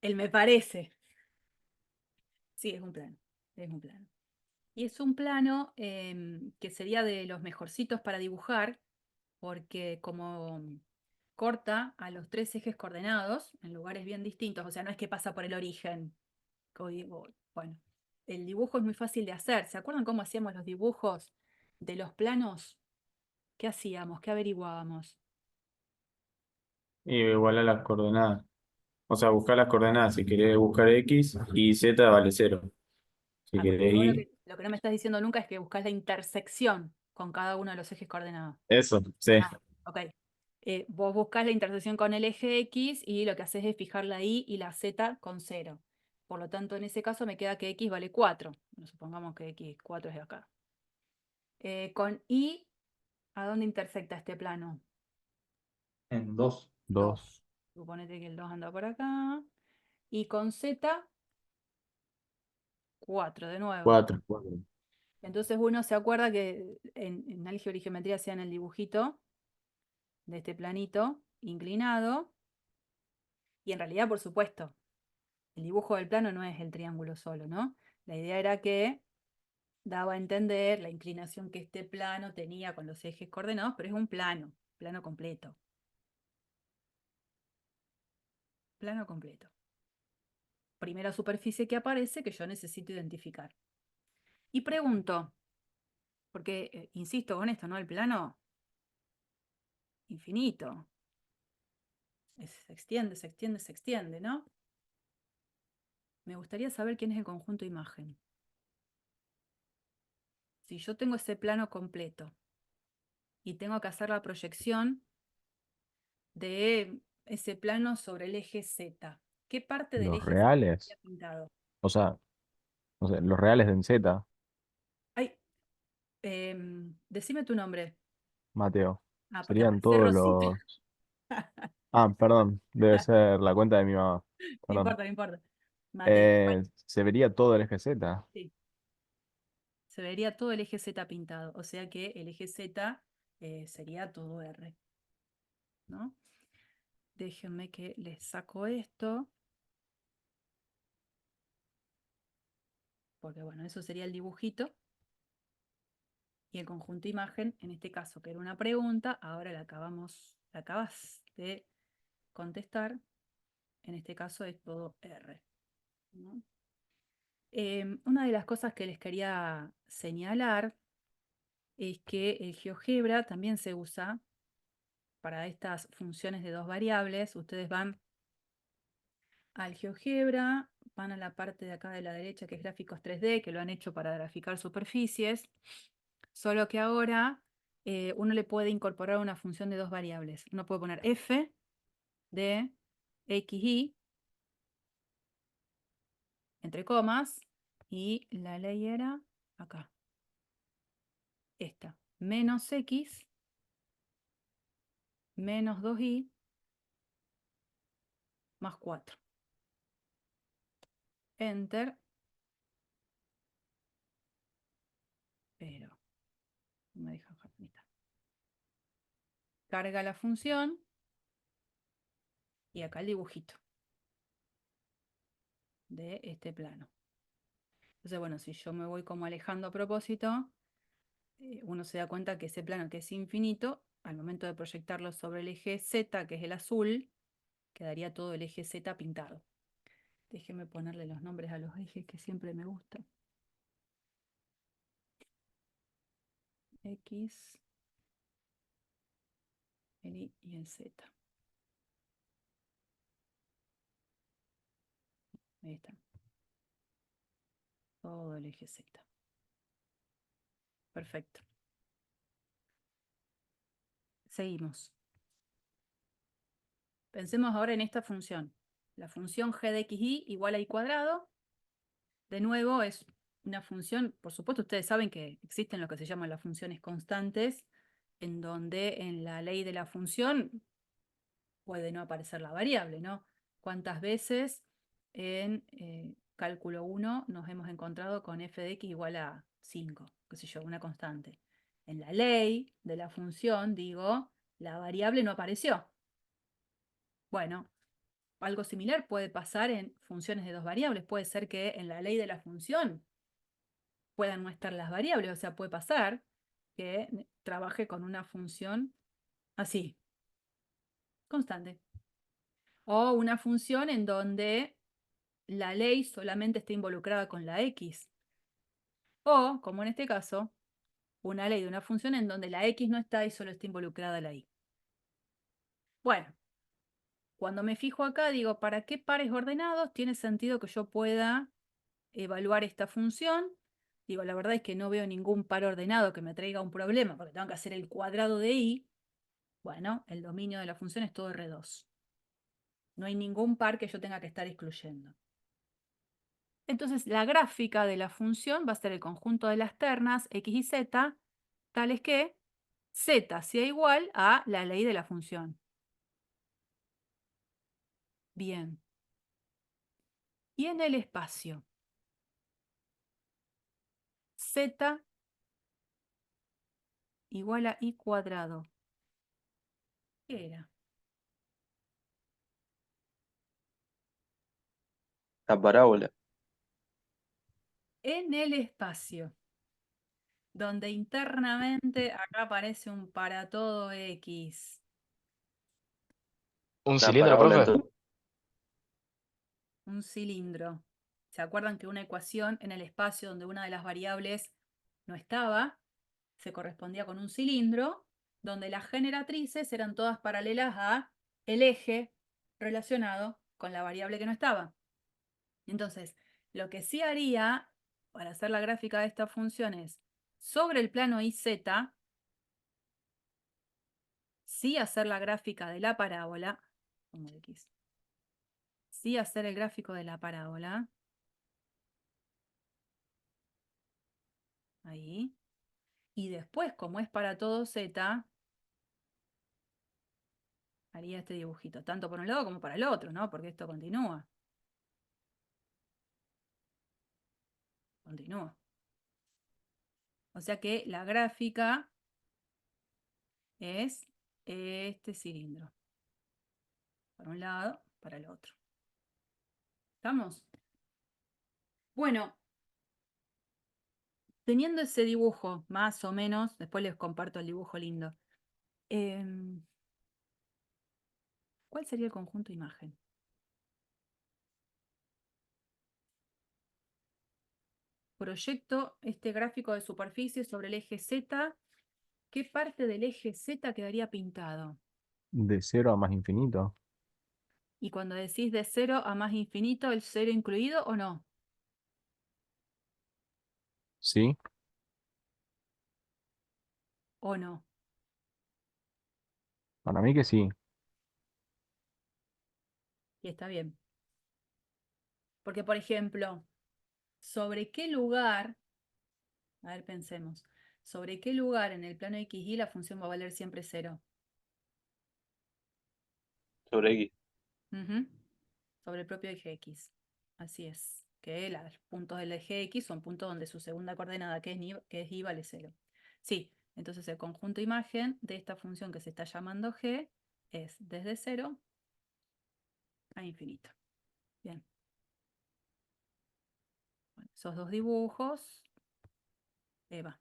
Speaker 1: El me parece. Sí, es un plano. Es un plano. Y es un plano que sería de los mejorcitos para dibujar, porque como corta a los tres ejes coordenados en lugares bien distintos, o sea, no es que pasa por el origen. Bueno, el dibujo es muy fácil de hacer. ¿Se acuerdan cómo hacíamos los dibujos de los planos? ¿Qué hacíamos? ¿Qué averiguábamos?
Speaker 4: Y igual a las coordenadas. O sea, buscar las coordenadas. Si querés buscar X y Z vale cero. Si
Speaker 1: Ah, porque
Speaker 4: querés
Speaker 1: vos
Speaker 4: Y,
Speaker 1: lo que no me estás diciendo nunca es que buscas la intersección con cada uno de los ejes coordenados.
Speaker 4: eso, sí.
Speaker 1: Ah, ok. Vos buscás la intersección con el eje X y lo que haces es fijar la Y y la Z con cero. Por lo tanto, en ese caso me queda que X vale 4. Bueno, supongamos que X 4 es de acá. Con Y, ¿a dónde intersecta este plano?
Speaker 4: En dos.
Speaker 1: 2.
Speaker 2: Dos.
Speaker 1: Suponete que el 2 anda por acá. Y con Z, 4 de nuevo.
Speaker 4: Cuatro.
Speaker 1: Entonces uno se acuerda que en álgebra y geometría hacían el dibujito de este planito inclinado. Y en realidad, por supuesto, el dibujo del plano no es el triángulo solo, ¿no? La idea era que daba a entender la inclinación que este plano tenía con los ejes coordenados, pero es un plano completo. Plano completo. Primera superficie que aparece que yo necesito identificar. Y pregunto, porque insisto con esto, ¿no? El plano infinito. Se extiende, se extiende, se extiende, ¿no? Me gustaría saber quién es el conjunto imagen. Si yo tengo ese plano completo y tengo que hacer la proyección de ese plano sobre el eje Z, ¿qué parte del
Speaker 5: Los
Speaker 1: eje Z
Speaker 5: reales,
Speaker 1: está pintado?
Speaker 5: o sea, no sé, los reales en Z,
Speaker 1: Ay, decime tu nombre.
Speaker 5: Mateo,
Speaker 1: Ah, porque
Speaker 5: serían
Speaker 1: aparece
Speaker 5: todos
Speaker 1: Rosita.
Speaker 5: los... Ah, perdón, debe ser la cuenta de mi mamá,
Speaker 1: No
Speaker 5: perdón.
Speaker 1: importa, no importa. Mateo. Bueno,
Speaker 5: Se vería todo el eje Z.
Speaker 1: sí. Se vería todo el eje Z pintado. O sea que el eje Z sería todo R, ¿no? Déjenme que les saco esto. Porque bueno, eso sería el dibujito. Y el conjunto imagen, en este caso, que era una pregunta, ahora la acabas de contestar. En este caso es todo R, ¿no? Una de las cosas que les quería señalar es que el GeoGebra también se usa para estas funciones de dos variables. Ustedes van al GeoGebra, van a la parte de acá de la derecha que es gráficos 3D, que lo han hecho para graficar superficies, solo que ahora uno le puede incorporar una función de dos variables. Uno puede poner f de xy, entre comas, y la ley era acá, esta, menos x menos 2y más 4. Enter, pero no me deja bajar. Ahí está. Carga la función y acá el dibujito de este plano. Entonces, bueno, si yo me voy como alejando a propósito, uno se da cuenta que ese plano que es infinito, al momento de proyectarlo sobre el eje Z, que es el azul, quedaría todo el eje Z pintado. Déjenme ponerle los nombres a los ejes que siempre me gustan. X, el Y y el Z. Ahí está. Todo el eje Z. Perfecto. Seguimos. Pensemos ahora en esta función. La función g de xy igual a y cuadrado. De nuevo, es una función, por supuesto, ustedes saben que existen lo que se llaman las funciones constantes, en donde en la ley de la función puede no aparecer la variable, ¿no? ¿Cuántas veces en cálculo 1 nos hemos encontrado con f de x igual a 5? Qué sé yo, una constante. En la ley de la función, digo, la variable no apareció. Bueno, algo similar puede pasar en funciones de dos variables. Puede ser que en la ley de la función puedan no estar las variables. O sea, puede pasar que trabaje con una función así, constante. O una función en donde la ley solamente está involucrada con la x. O, como en este caso, una ley de una función en donde la x no está y solo está involucrada la y. Bueno, cuando me fijo acá, digo, ¿para qué pares ordenados tiene sentido que yo pueda evaluar esta función? Digo, la verdad es que no veo ningún par ordenado que me traiga un problema, porque tengo que hacer el cuadrado de y. Bueno, el dominio de la función es todo R2. No hay ningún par que yo tenga que estar excluyendo. Entonces, la gráfica de la función va a ser el conjunto de las ternas x y z, tales que z sea igual a la ley de la función. Bien. Y en el espacio, z igual a y cuadrado. ¿Qué era?
Speaker 3: La parábola.
Speaker 1: En el espacio, donde internamente acá aparece un para todo x.
Speaker 6: ¿Un
Speaker 3: La
Speaker 6: cilindro,
Speaker 3: parábola
Speaker 6: profe?
Speaker 3: entonces.
Speaker 1: Un cilindro. ¿Se acuerdan que una ecuación en el espacio donde una de las variables no estaba, se correspondía con un cilindro, donde las generatrices eran todas paralelas a el eje relacionado con la variable que no estaba? Entonces, lo que sí haría para hacer la gráfica de esta función es, sobre el plano IZ, sí hacer la gráfica de la parábola, como X, sí hacer el gráfico de la parábola, ahí, y después, como es para todo Z, haría este dibujito, tanto por un lado como para el otro, ¿no? Porque esto continúa. Continúa. O sea que la gráfica es este cilindro. Para un lado, para el otro. ¿Estamos? Bueno, teniendo ese dibujo, más o menos, después les comparto el dibujo lindo. ¿Cuál sería el conjunto imagen? Proyecto este gráfico de superficie sobre el eje Z. ¿Qué parte del eje Z quedaría pintado?
Speaker 5: De 0 a más infinito.
Speaker 1: Y cuando decís de 0 a más infinito, ¿el 0 incluido o no?
Speaker 5: ¿Sí?
Speaker 1: ¿O no?
Speaker 5: Para mí que sí.
Speaker 1: Y está bien. Porque, por ejemplo, ¿sobre qué lugar, a ver, pensemos, ¿sobre qué lugar en el plano XY la función va a valer siempre 0?
Speaker 3: Sobre X.
Speaker 1: Ujú. Sobre el propio eje X. Así es. Que los puntos del eje X son puntos donde su segunda coordenada, que es Y, vale 0. Sí, entonces el conjunto imagen de esta función que se está llamando G es desde 0 a infinito. Bien. Bueno, esos dos dibujos,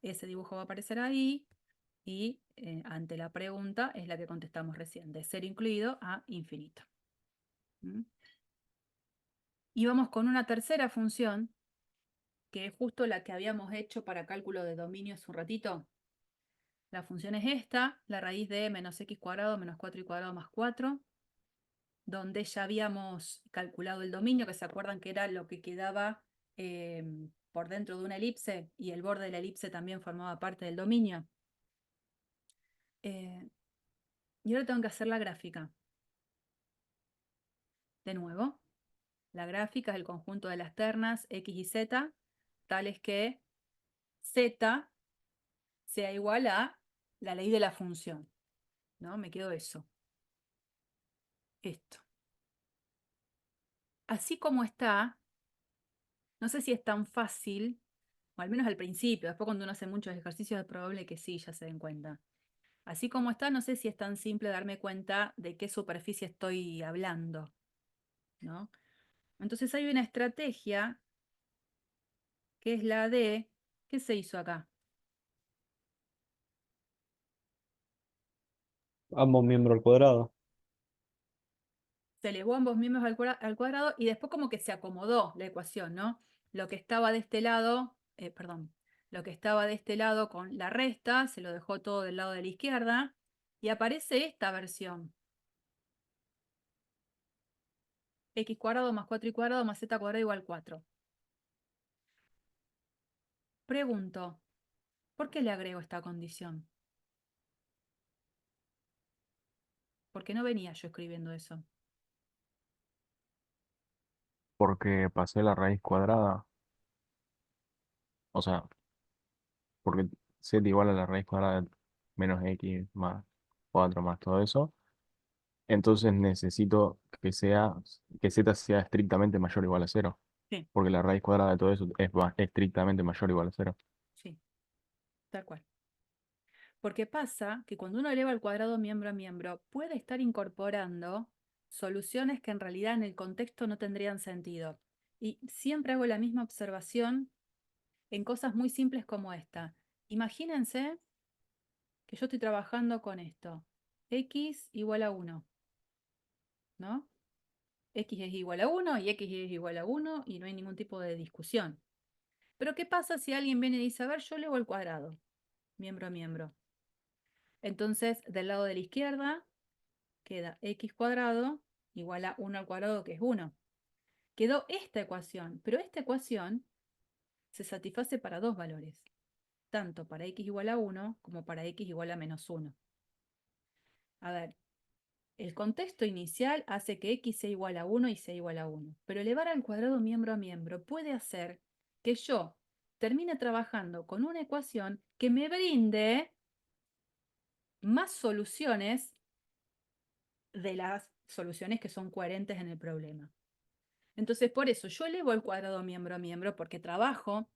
Speaker 1: ese dibujo va a aparecer ahí y ante la pregunta es la que contestamos recién, de 0 incluido a infinito. ¿Mm? Y vamos con una tercera función, que es justo la que habíamos hecho para cálculo de dominio hace un ratito. La función es esta, la raíz de menos x cuadrado menos 4y cuadrado más 4, donde ya habíamos calculado el dominio, que se acuerdan que era lo que quedaba por dentro de una elipse, y el borde de la elipse también formaba parte del dominio. Y ahora tengo que hacer la gráfica. De nuevo, la gráfica es el conjunto de las ternas x y z, tales que z sea igual a la ley de la función. ¿No? Me quedo eso. Esto. Así como está, no sé si es tan fácil, o al menos al principio, después cuando uno hace muchos ejercicios es probable que sí, ya se den cuenta. Así como está, no sé si es tan simple darme cuenta de qué superficie estoy hablando, ¿no? Entonces hay una estrategia que es la de, ¿qué se hizo acá?
Speaker 2: Ambos miembros al cuadrado.
Speaker 1: Se elevó ambos miembros al cuadrado y después como que se acomodó la ecuación, ¿no? Lo que estaba de este lado, perdón, lo que estaba de este lado con la resta, se lo dejó todo del lado de la izquierda y aparece esta versión. X cuadrado más 4y cuadrado más z cuadrado igual 4. Pregunto, ¿por qué le agrego esta condición? Porque no venía yo escribiendo eso.
Speaker 5: Porque pasé la raíz cuadrada. O sea, porque z igual a la raíz cuadrada menos x más 4 más todo eso. Entonces necesito que z sea estrictamente mayor o igual a cero.
Speaker 1: Sí,
Speaker 5: Porque la raíz cuadrada de todo eso es estrictamente mayor o igual a cero.
Speaker 1: sí, tal cual. Porque pasa que cuando uno eleva el cuadrado miembro a miembro, puede estar incorporando soluciones que en realidad en el contexto no tendrían sentido. Y siempre hago la misma observación en cosas muy simples como esta. Imagínense que yo estoy trabajando con esto. X igual a 1, ¿no? X es igual a 1 y X es igual a 1 y no hay ningún tipo de discusión. Pero ¿qué pasa si alguien viene y dice, a ver, yo elevo el cuadrado, miembro a miembro? Entonces, del lado de la izquierda queda x cuadrado igual a 1 al cuadrado, que es 1. Quedó esta ecuación, pero esta ecuación se satisface para dos valores, tanto para x igual a 1 como para x igual a menos 1. A ver, el contexto inicial hace que x sea igual a 1 y sea igual a 1, pero elevar al cuadrado miembro a miembro puede hacer que yo termine trabajando con una ecuación que me brinde más soluciones de las soluciones que son coherentes en el problema. Entonces, por eso yo elevo el cuadrado miembro a miembro porque trabajo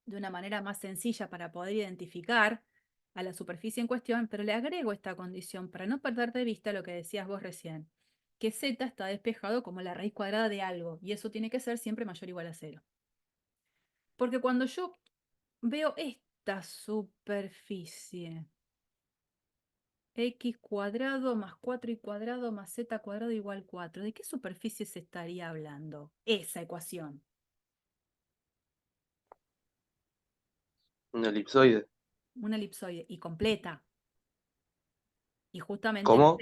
Speaker 1: de una manera más sencilla para poder identificar a la superficie en cuestión, pero le agrego esta condición para no perder de vista lo que decías vos recién, que z está despejado como la raíz cuadrada de algo, y eso tiene que ser siempre mayor o igual a 0. Porque cuando yo veo esta superficie, x cuadrado más 4y cuadrado más z cuadrado igual 4, ¿de qué superficie se estaría hablando? Esa ecuación.
Speaker 3: Un elipsoide.
Speaker 1: Una elipsoide y completa. Y justamente,
Speaker 3: ¿Cómo?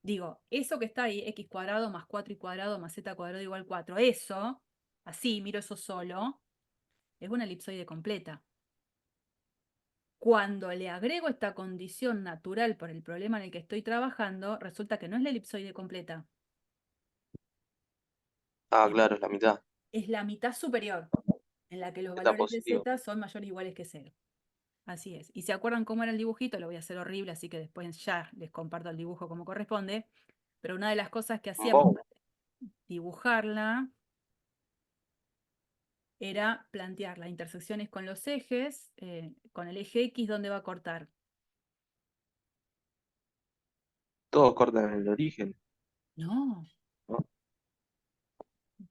Speaker 1: digo, eso que está ahí, x cuadrado más 4y cuadrado más z cuadrado igual 4, eso, así, miro eso solo, es una elipsoide completa. Cuando le agrego esta condición natural por el problema en el que estoy trabajando, resulta que no es la elipsoide completa,
Speaker 3: Ah,
Speaker 1: es,
Speaker 3: claro, es la mitad.
Speaker 1: es la mitad superior, en la que los
Speaker 3: Está
Speaker 1: valores de
Speaker 3: positivo.
Speaker 1: z son mayores o iguales que 0. Así es. ¿Y se acuerdan cómo era el dibujito? Lo voy a hacer horrible, así que después ya les comparto el dibujo como corresponde. Pero una de las cosas que hacíamos
Speaker 3: Wow.
Speaker 1: para dibujarla era plantear las intersecciones con los ejes, con el eje X, ¿dónde va a cortar?
Speaker 3: Todos cortan en el origen,
Speaker 1: No,
Speaker 3: ¿no?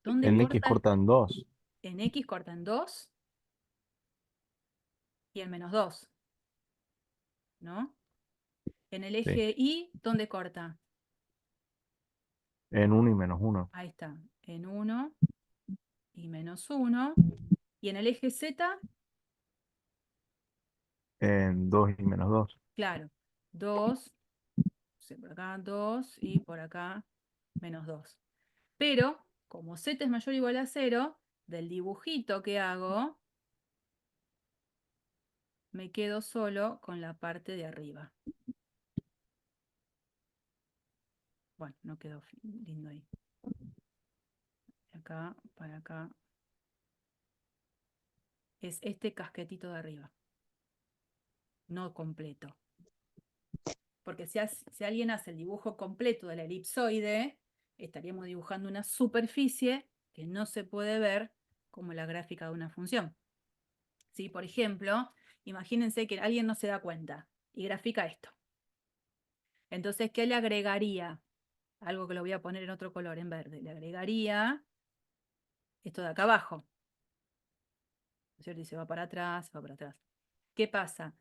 Speaker 1: ¿dónde
Speaker 5: En X
Speaker 1: corta?
Speaker 5: cortan 2.
Speaker 1: En X corta en 2 y en menos 2, ¿no? En el
Speaker 5: Sí.
Speaker 1: eje Y, ¿dónde corta?
Speaker 5: En 1 y menos 1.
Speaker 1: Ahí está, en 1 y menos 1. Y en el eje Z,
Speaker 5: En 2 y menos 2.
Speaker 1: claro, 2, por acá 2 y por acá menos 2. Pero, como z es mayor o igual a 0, del dibujito que hago, me quedo solo con la parte de arriba. Bueno, no quedó lindo ahí. De acá para acá. Es este casquetito de arriba. No completo. Porque si alguien hace el dibujo completo de la elipsoide, estaríamos dibujando una superficie que no se puede ver como la gráfica de una función. ¿Sí? Por ejemplo, imagínense que alguien no se da cuenta y grafica esto. Entonces, ¿qué le agregaría? Algo que lo voy a poner en otro color, en verde. Le agregaría esto de acá abajo. ¿No es cierto? Y se va para atrás, se va para atrás. ¿Qué pasa?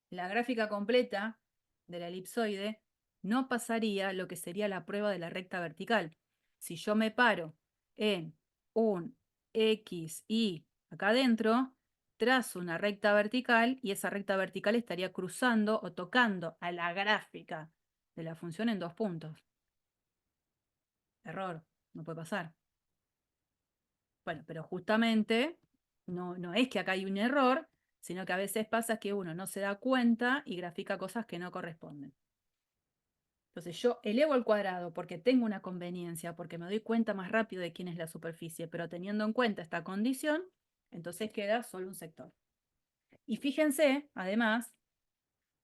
Speaker 1: La gráfica completa de la elipsoide no pasaría lo que sería la prueba de la recta vertical. Si yo me paro en un X, Y acá adentro, trazo una recta vertical y esa recta vertical estaría cruzando o tocando a la gráfica de la función en 2 puntos. Error, no puede pasar. Bueno, pero justamente no es que acá hay un error, sino que a veces pasa que uno no se da cuenta y grafica cosas que no corresponden. Entonces yo elevo al cuadrado porque tengo una conveniencia, porque me doy cuenta más rápido de quién es la superficie, pero teniendo en cuenta esta condición, entonces queda solo un sector. Y fíjense, además,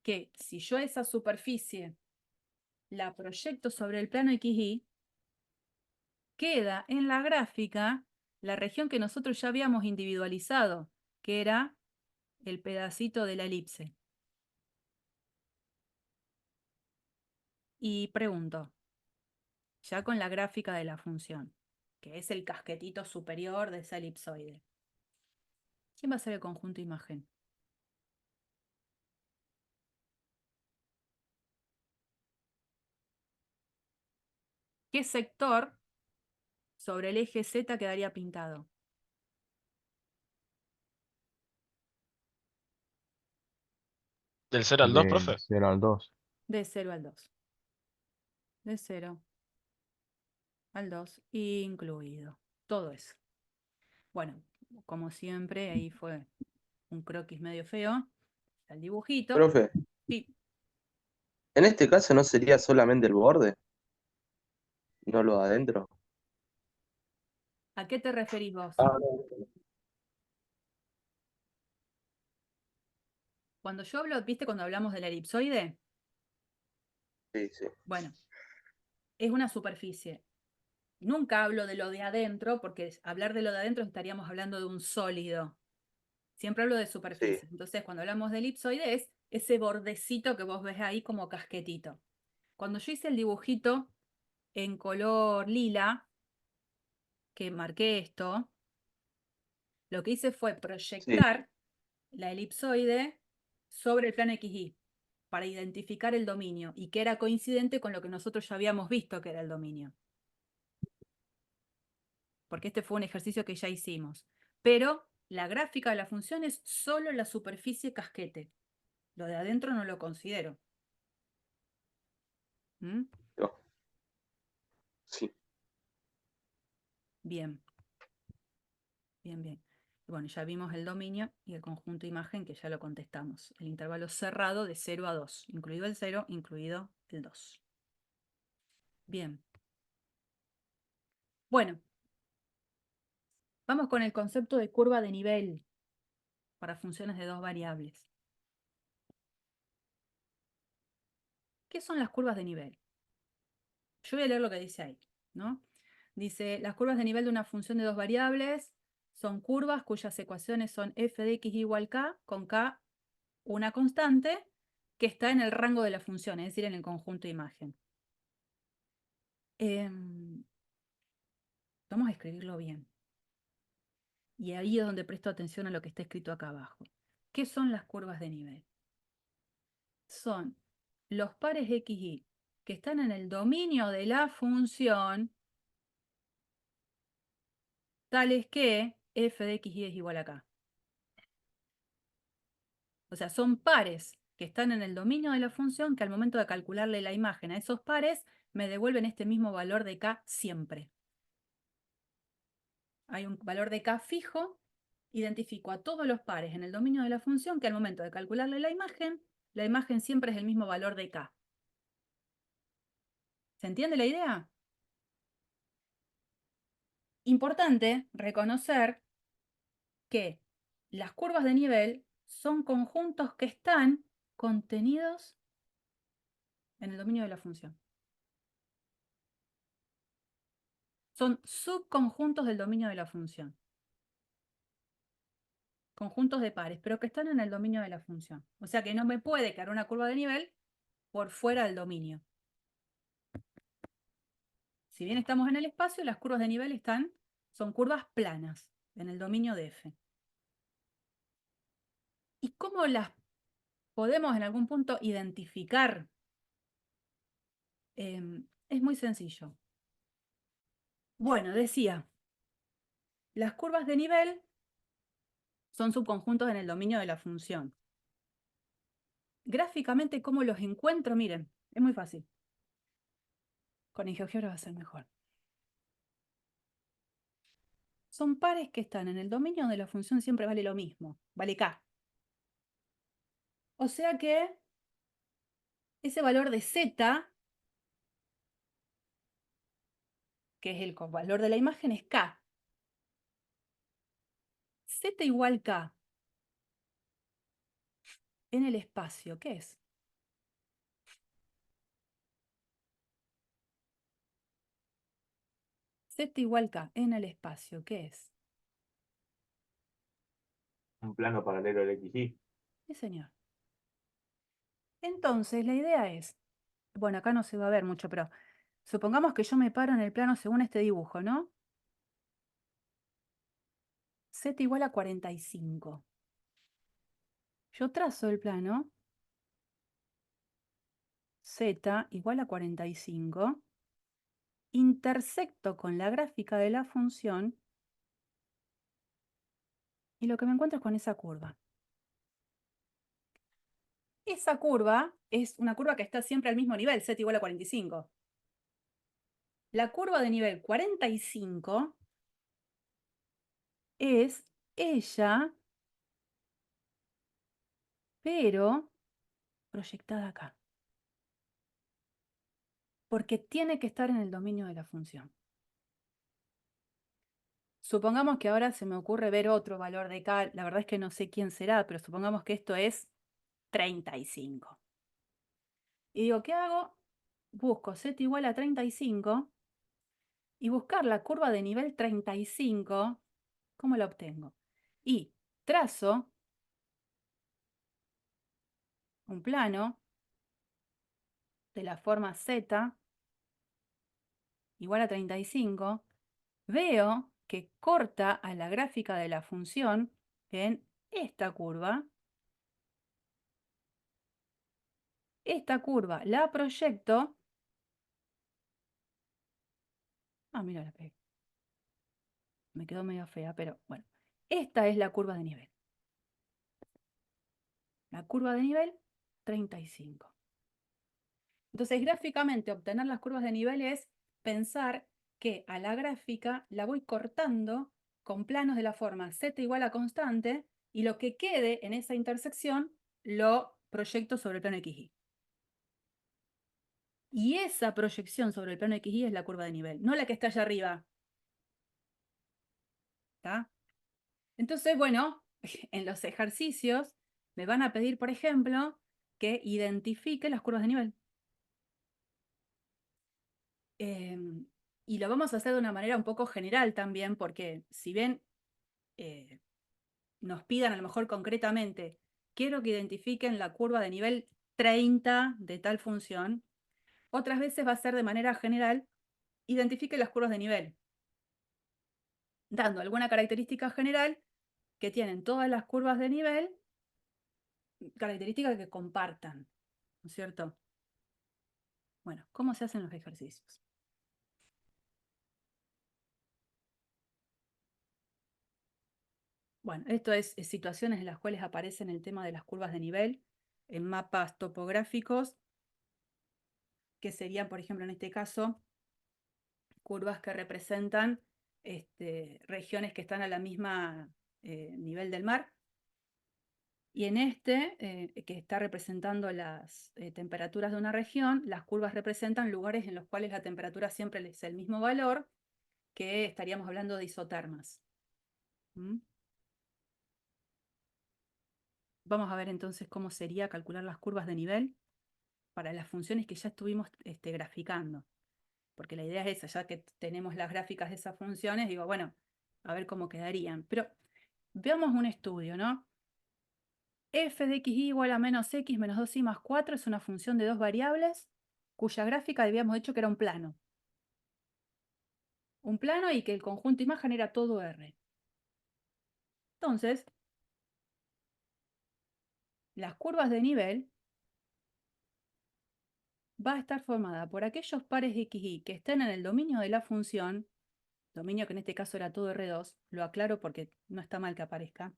Speaker 1: que si yo esa superficie la proyecto sobre el plano XY, queda en la gráfica la región que nosotros ya habíamos individualizado, que era el pedacito de la elipse. Y pregunto, ya con la gráfica de la función, que es el casquetito superior de esa elipsoide, ¿quién va a ser el conjunto imagen? ¿Qué sector sobre el eje Z quedaría pintado?
Speaker 6: ¿Del 0 al 2,
Speaker 5: De
Speaker 6: profe?
Speaker 5: 0 al 2.
Speaker 1: De 0 al 2. De 0 al 2, incluido. Todo eso. Bueno, como siempre, ahí fue un croquis medio feo. El dibujito.
Speaker 3: Profe,
Speaker 1: Sí.
Speaker 3: en este caso no sería solamente el borde, no lo de adentro.
Speaker 1: ¿A qué te referís vos?
Speaker 3: Ah, no.
Speaker 1: Cuando yo hablo, ¿viste cuando hablamos de la elipsoide?
Speaker 3: Sí, sí.
Speaker 1: Bueno, es una superficie. Nunca hablo de lo de adentro, porque hablar de lo de adentro estaríamos hablando de un sólido. Siempre hablo de
Speaker 3: Sí,
Speaker 1: superficie. Entonces, cuando hablamos de elipsoide es ese bordecito que vos ves ahí como casquetito. Cuando yo hice el dibujito en color lila, que marqué esto, lo que hice fue
Speaker 3: sí.
Speaker 1: proyectar la elipsoide sobre el plano XY para identificar el dominio y que era coincidente con lo que nosotros ya habíamos visto que era el dominio. Porque este fue un ejercicio que ya hicimos. Pero la gráfica de la función es solo la superficie casquete. Lo de adentro no lo considero. ¿Mm?
Speaker 3: No, sí.
Speaker 1: Bien, bien, bien. Bueno, ya vimos el dominio y el conjunto imagen que ya lo contestamos. El intervalo cerrado de 0 a 2, incluido el 0, incluido el 2. Bien. Bueno, vamos con el concepto de curva de nivel para funciones de 2 variables. ¿Qué son las curvas de nivel? Yo voy a leer lo que dice ahí, ¿no? Dice, las curvas de nivel de una función de 2 variables son curvas cuyas ecuaciones son f de x igual k, con k una constante que está en el rango de la función, es decir, en el conjunto de imagen. Vamos a escribirlo bien. Y ahí es donde presto atención a lo que está escrito acá abajo. ¿Qué son las curvas de nivel? Son los pares x, y que están en el dominio de la función, tales que f de x, y es igual a k. O sea, son pares que están en el dominio de la función que al momento de calcularle la imagen a esos pares me devuelven este mismo valor de k siempre. Hay un valor de k fijo, identifico a todos los pares en el dominio de la función que al momento de calcularle la imagen siempre es el mismo valor de k. ¿Se entiende la idea? Importante reconocer que las curvas de nivel son conjuntos que están contenidos en el dominio de la función. Son subconjuntos del dominio de la función. Conjuntos de pares, pero que están en el dominio de la función. O sea que no me puede quedar una curva de nivel por fuera del dominio. Si bien estamos en el espacio, las curvas de nivel son curvas planas en el dominio de F. ¿Y cómo las podemos en algún punto identificar? Es muy sencillo. Bueno, decía, las curvas de nivel son subconjuntos en el dominio de la función. Gráficamente, ¿cómo los encuentro? Miren, es muy fácil. Con el GeoGebra va a ser mejor. Son pares que están en el dominio de la función, siempre vale lo mismo, vale K. O sea que ese valor de Z, que es el valor de la imagen, es K. Z igual K en el espacio, ¿qué es? Z igual K en el espacio, ¿qué es?
Speaker 4: Un plano paralelo al XY.
Speaker 1: Sí, señor. Entonces, la idea es, bueno, acá no se va a ver mucho, pero supongamos que yo me paro en el plano según este dibujo, ¿no? Z igual a 45. Yo trazo el plano, Z igual a 45, intersecto con la gráfica de la función y lo que me encuentro es con esa curva. Esa curva es una curva que está siempre al mismo nivel, Z igual a 45. La curva de nivel 45 es ella, pero proyectada acá. Porque tiene que estar en el dominio de la función. Supongamos que ahora se me ocurre ver otro valor de K, la verdad es que no sé quién será, pero supongamos que esto es 35. Y digo, ¿qué hago? Busco Z igual a 35 y buscar la curva de nivel 35, ¿cómo la obtengo? Y trazo un plano de la forma Z igual a 35, veo que corta a la gráfica de la función en esta curva. Esta curva la proyecto. Ah, mira, la pegué. Me quedó medio fea, pero bueno. Esta es la curva de nivel. La curva de nivel 35. Entonces, gráficamente, obtener las curvas de nivel es pensar que a la gráfica la voy cortando con planos de la forma Z igual a constante y lo que quede en esa intersección lo proyecto sobre el plano XY. Y esa proyección sobre el plano XY es la curva de nivel, no la que está allá arriba. ¿Está? Entonces, bueno, en los ejercicios me van a pedir, por ejemplo, que identifique las curvas de nivel. Y lo vamos a hacer de una manera un poco general también, porque si bien nos pidan a lo mejor concretamente, quiero que identifiquen la curva de nivel 30 de tal función, otras veces va a ser de manera general, identifique las curvas de nivel, dando alguna característica general que tienen todas las curvas de nivel, características que compartan, ¿no es cierto? Bueno, ¿cómo se hacen los ejercicios? Bueno, esto es situaciones en las cuales aparecen el tema de las curvas de nivel en mapas topográficos, que serían, por ejemplo, en este caso, curvas que representan regiones que están a la misma nivel del mar. Y en que está representando las temperaturas de una región, las curvas representan lugares en los cuales la temperatura siempre es el mismo valor, que estaríamos hablando de isotermas. ¿Mm? Vamos a ver entonces cómo sería calcular las curvas de nivel para las funciones que ya estuvimos graficando. Porque la idea es esa, ya que tenemos las gráficas de esas funciones, digo, bueno, a ver cómo quedarían. Pero veamos un estudio, ¿no? F de xy igual a menos x menos 2y más 4 es una función de dos variables cuya gráfica habíamos dicho que era un plano. un plano y que el conjunto imagen era todo R. Entonces, las curvas de nivel va a estar formada por aquellos pares x, y que estén en el dominio de la función, dominio que en este caso era todo R2, lo aclaro porque no está mal que aparezca,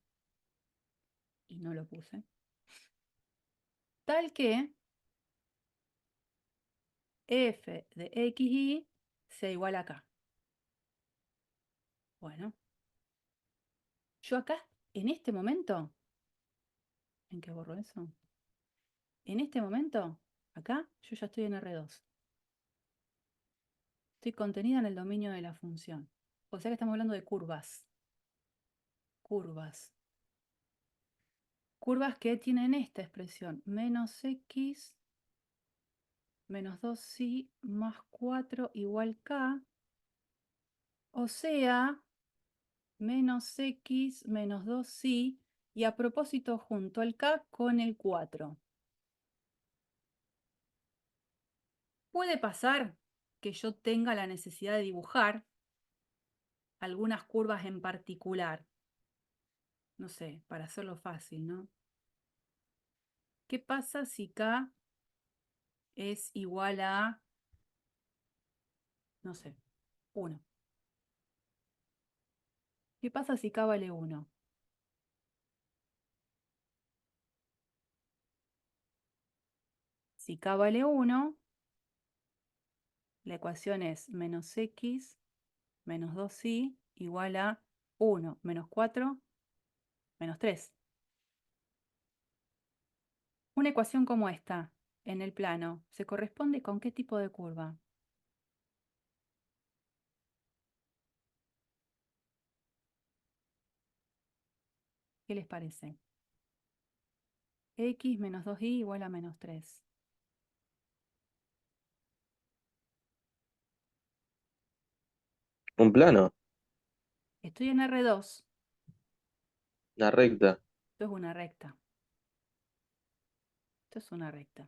Speaker 1: y no lo puse, tal que f de x, y sea igual a k. Bueno, yo acá, en este momento, ¿en qué borro eso? En este momento, acá, yo ya estoy en R2. Estoy contenida en el dominio de la función. O sea que estamos hablando de curvas. Curvas. Curvas que tienen esta expresión. Menos x menos 2y más 4 igual k. O sea, menos x menos 2y. Y a propósito, junto al k con el 4. Puede pasar que yo tenga la necesidad de dibujar algunas curvas en particular. No sé, para hacerlo fácil, ¿no? ¿Qué pasa si k es igual a, no sé, 1? ¿Qué pasa si k vale 1? Si k vale 1, la ecuación es menos x menos 2y igual a 1 menos 4 menos 3. Una ecuación como esta, en el plano, ¿se corresponde con qué tipo de curva? ¿Qué les parece? X menos 2y igual a menos 3.
Speaker 3: Un plano,
Speaker 1: Estoy en R2,
Speaker 3: una recta.
Speaker 1: esto es una recta. Esto es una recta.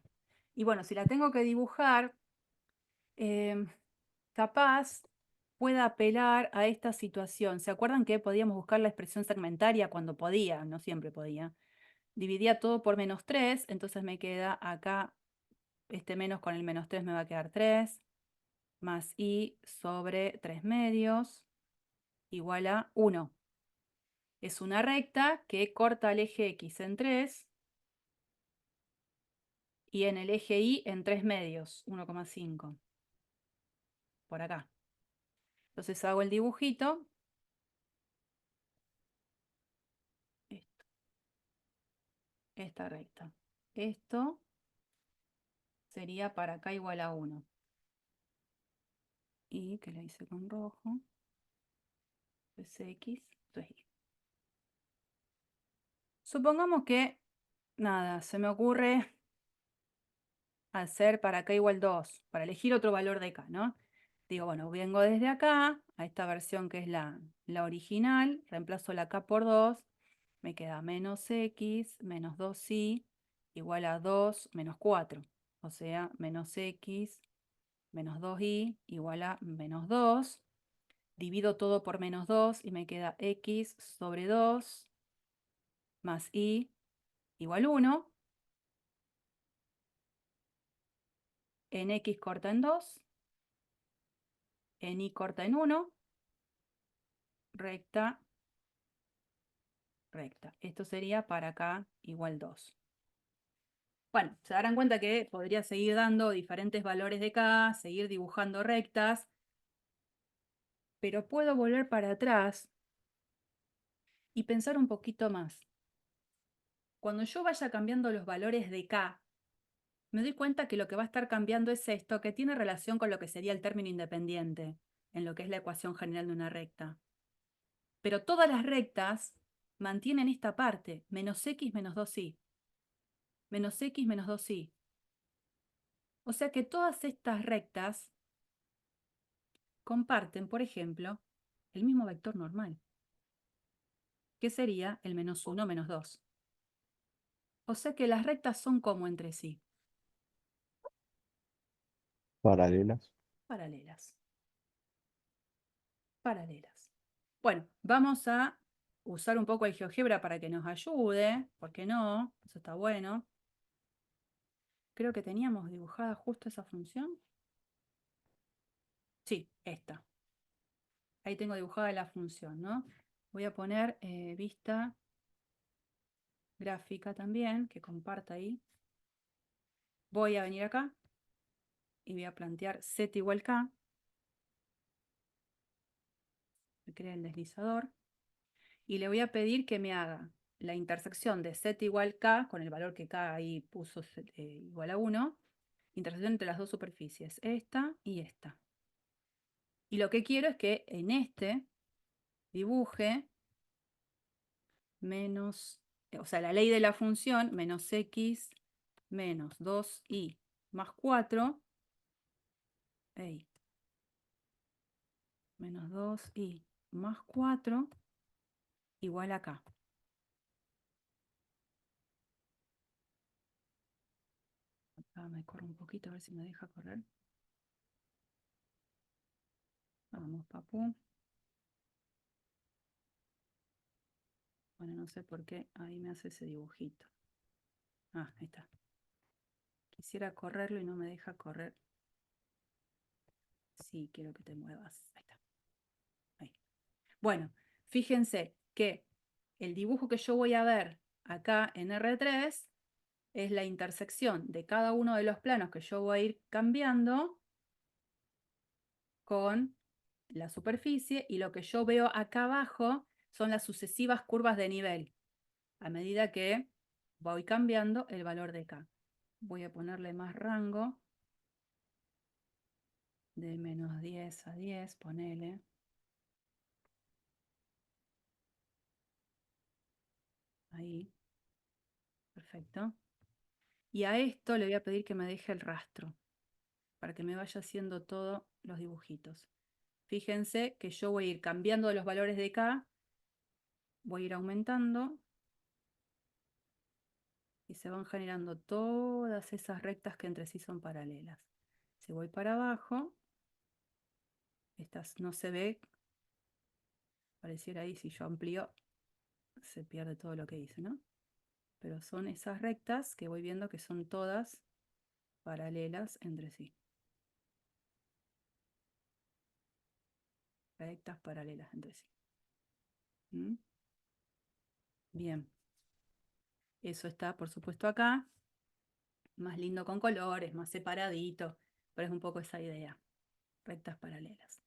Speaker 1: Y bueno, si la tengo que dibujar, capaz pueda apelar a esta situación. ¿Se acuerdan que podíamos buscar la expresión segmentaria cuando podía? No siempre podía. Dividía todo por menos 3, entonces me queda acá, este menos con el menos 3 me va a quedar 3, más y sobre 3 medios, igual a 1. Es una recta que corta el eje X en 3 y en el eje Y en 3 medios, 1,5. Por acá. Entonces hago el dibujito. Esto, esta recta. Esto sería para acá igual a 1. Y que lo hice con rojo. Esto es X, esto es Y. Supongamos que, nada, se me ocurre hacer para acá igual 2, para elegir otro valor de k, ¿no? Digo, bueno, vengo desde acá, a esta versión que es la original, reemplazo la k por 2, me queda menos x menos 2y igual a 2 menos 4. O sea, menos x menos 2y igual a menos 2. Divido todo por menos 2 y me queda x sobre 2 más y igual 1. En x corta en 2. En y corta en 1. Recta, recta. Esto sería para acá igual 2. Bueno, se darán cuenta que podría seguir dando diferentes valores de k, seguir dibujando rectas, pero puedo volver para atrás y pensar un poquito más. Cuando yo vaya cambiando los valores de k, me doy cuenta que lo que va a estar cambiando es esto, que tiene relación con lo que sería el término independiente, en lo que es la ecuación general de una recta. Pero todas las rectas mantienen esta parte, menos x menos 2y. Menos x menos 2y. O sea que todas estas rectas comparten, por ejemplo, el mismo vector normal, que sería el menos 1 menos 2. O sea que las rectas son como entre sí,
Speaker 2: Paralelas.
Speaker 1: paralelas. paralelas. Bueno, vamos a usar un poco el GeoGebra para que nos ayude, ¿por qué no? Eso está bueno. Creo que teníamos dibujada justo esa función. Sí, esta. Ahí tengo dibujada la función, ¿no? Voy a poner vista gráfica también, que comparta ahí. Voy a venir acá y voy a plantear z igual k. Me crea el deslizador. Y le voy a pedir que me haga la intersección de z igual k, con el valor que k ahí puso igual a 1, intersección entre las dos superficies, esta y esta. Y lo que quiero es que en este dibuje menos, o sea, la ley de la función, menos x menos 2y más 4, menos 2y más 4 igual a acá. Acá me corro un poquito a ver si me deja correr. Vamos, papu. Bueno, no sé por qué ahí me hace ese dibujito. Ah, ahí está. Quisiera correrlo y no me deja correr. Sí, quiero que te muevas. Ahí está. Ahí. Bueno, fíjense que el dibujo que yo voy a ver acá en R3 es la intersección de cada uno de los planos que yo voy a ir cambiando con la superficie, y lo que yo veo acá abajo son las sucesivas curvas de nivel a medida que voy cambiando el valor de K. Voy a ponerle más rango de menos 10 a 10, ponele. Ahí, perfecto. Y a esto le voy a pedir que me deje el rastro, para que me vaya haciendo todos los dibujitos. Fíjense que yo voy a ir cambiando los valores de K, voy a ir aumentando, y se van generando todas esas rectas que entre sí son paralelas. Si voy para abajo, estas no se ve, pareciera ahí si yo amplío, se pierde todo lo que hice, ¿no? Pero son esas rectas que voy viendo que son todas paralelas entre sí. Rectas paralelas entre sí. ¿Mm? Bien. Eso está, por supuesto, acá. Más lindo con colores, más separadito. Pero es un poco esa idea. Rectas paralelas.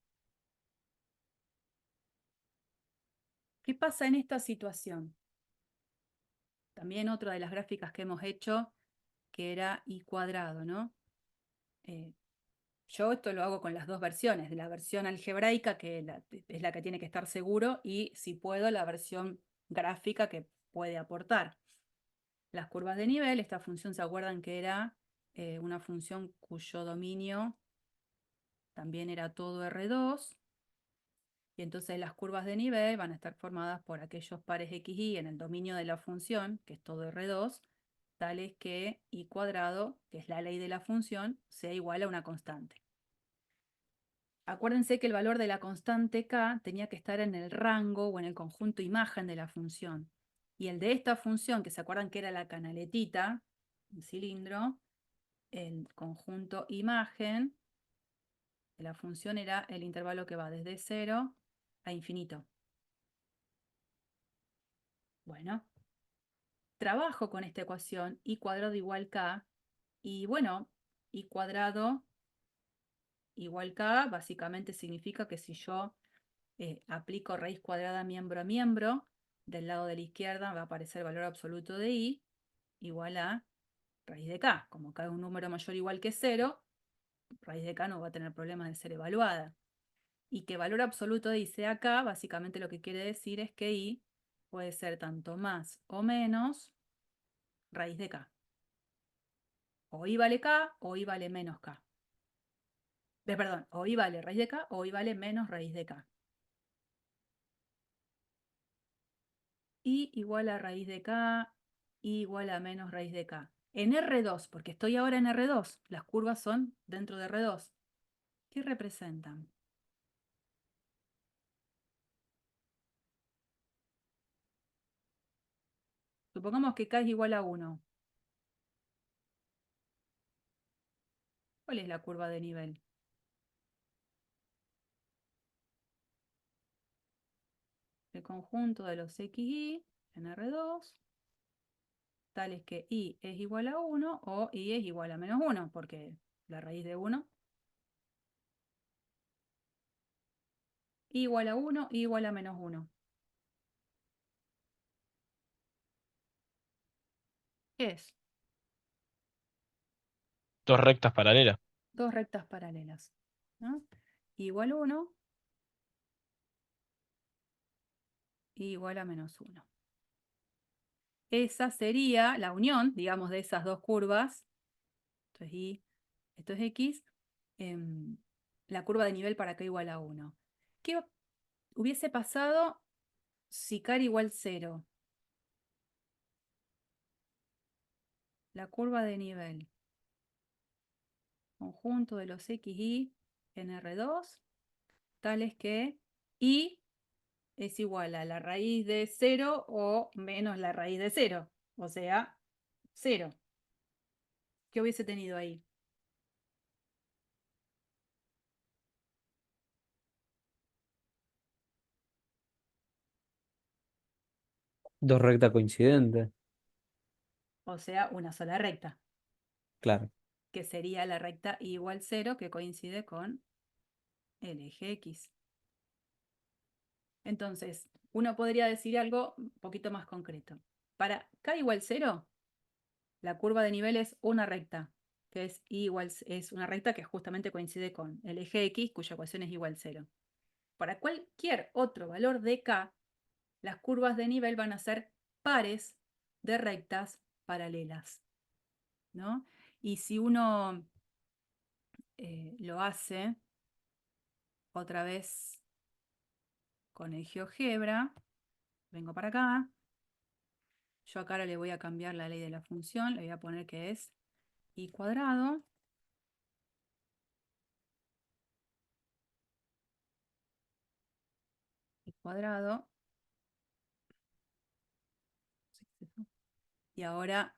Speaker 1: ¿Qué pasa en esta situación? También otra de las gráficas que hemos hecho, que era y cuadrado, ¿no? Yo esto lo hago con las dos versiones, de la versión algebraica, que es la que tiene que estar seguro, y si puedo, la versión gráfica que puede aportar. Las curvas de nivel, esta función, ¿se acuerdan que era una función cuyo dominio también era todo R2? Y entonces las curvas de nivel van a estar formadas por aquellos pares x, y en el dominio de la función, que es todo R2, tales que y cuadrado, que es la ley de la función, sea igual a una constante. Acuérdense que el valor de la constante k tenía que estar en el rango o en el conjunto imagen de la función. Y el de esta función, que se acuerdan que era la canaletita, un cilindro, el conjunto imagen de la función era el intervalo que va desde 0 a infinito. Bueno, trabajo con esta ecuación y cuadrado igual k, y bueno, y cuadrado igual k básicamente significa que si yo aplico raíz cuadrada miembro a miembro, del lado de la izquierda va a aparecer el valor absoluto de i igual a raíz de k. Como k es un número mayor o igual que 0, raíz de k no va a tener problemas de ser evaluada. Y que valor absoluto de i sea k, básicamente lo que quiere decir es que i puede ser tanto más o menos raíz de k. O i vale k o i vale menos k. Perdón, o i vale raíz de k o i vale menos raíz de k. I igual a raíz de k, i igual a menos raíz de k. En R2, porque estoy ahora en R2, las curvas son dentro de R2. ¿Qué representan? Supongamos que K es igual a 1. ¿Cuál es la curva de nivel? El conjunto de los XY en R2, tales que Y es igual a 1 o Y es igual a menos 1, porque la raíz de 1 igual a 1, igual a menos 1. ¿Qué es?
Speaker 6: Dos rectas paralelas.
Speaker 1: Dos rectas paralelas, ¿no? Igual 1, igual a menos 1. Esa sería la unión, digamos, de esas dos curvas. Esto es Y, esto es X. La curva de nivel para K igual a 1. ¿Qué hubiese pasado si K era igual 0? La curva de nivel. Conjunto de los XY en R2, tales que Y es igual a la raíz de 0 o menos la raíz de 0. O sea, 0. ¿Qué hubiese tenido ahí?
Speaker 2: Dos rectas coincidentes,
Speaker 1: O sea, una sola recta,
Speaker 2: claro.
Speaker 1: que sería la recta Y igual 0 que coincide con el eje X. Entonces, uno podría decir algo un poquito más concreto. Para K igual 0, la curva de nivel es una recta, que es Y igual, es una recta que justamente coincide con el eje X, cuya ecuación es igual 0. Para cualquier otro valor de K, las curvas de nivel van a ser pares de rectas paralelas, ¿no? Y si uno lo hace otra vez con el GeoGebra, vengo para acá, yo acá ahora le voy a cambiar la ley de la función, le voy a poner que es y cuadrado y ahora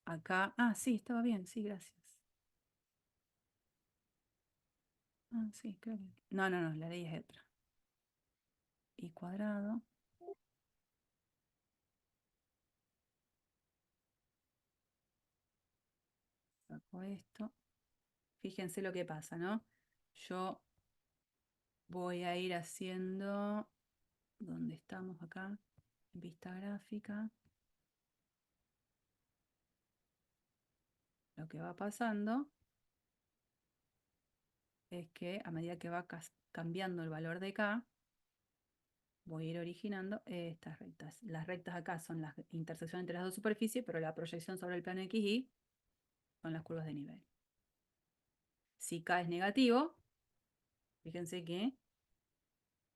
Speaker 1: acá, sí, estaba bien, sí, gracias. Sí, creo que... No, la ley es otra. Y cuadrado. Saco esto. Fíjense lo que pasa, ¿no? Yo voy a ir haciendo, ¿dónde estamos acá? Vista gráfica. Lo que va pasando es que a medida que va cambiando el valor de K, voy a ir originando estas rectas. Las rectas acá son la intersección entre las dos superficies, pero la proyección sobre el plano XY son las curvas de nivel. Si K es negativo, fíjense que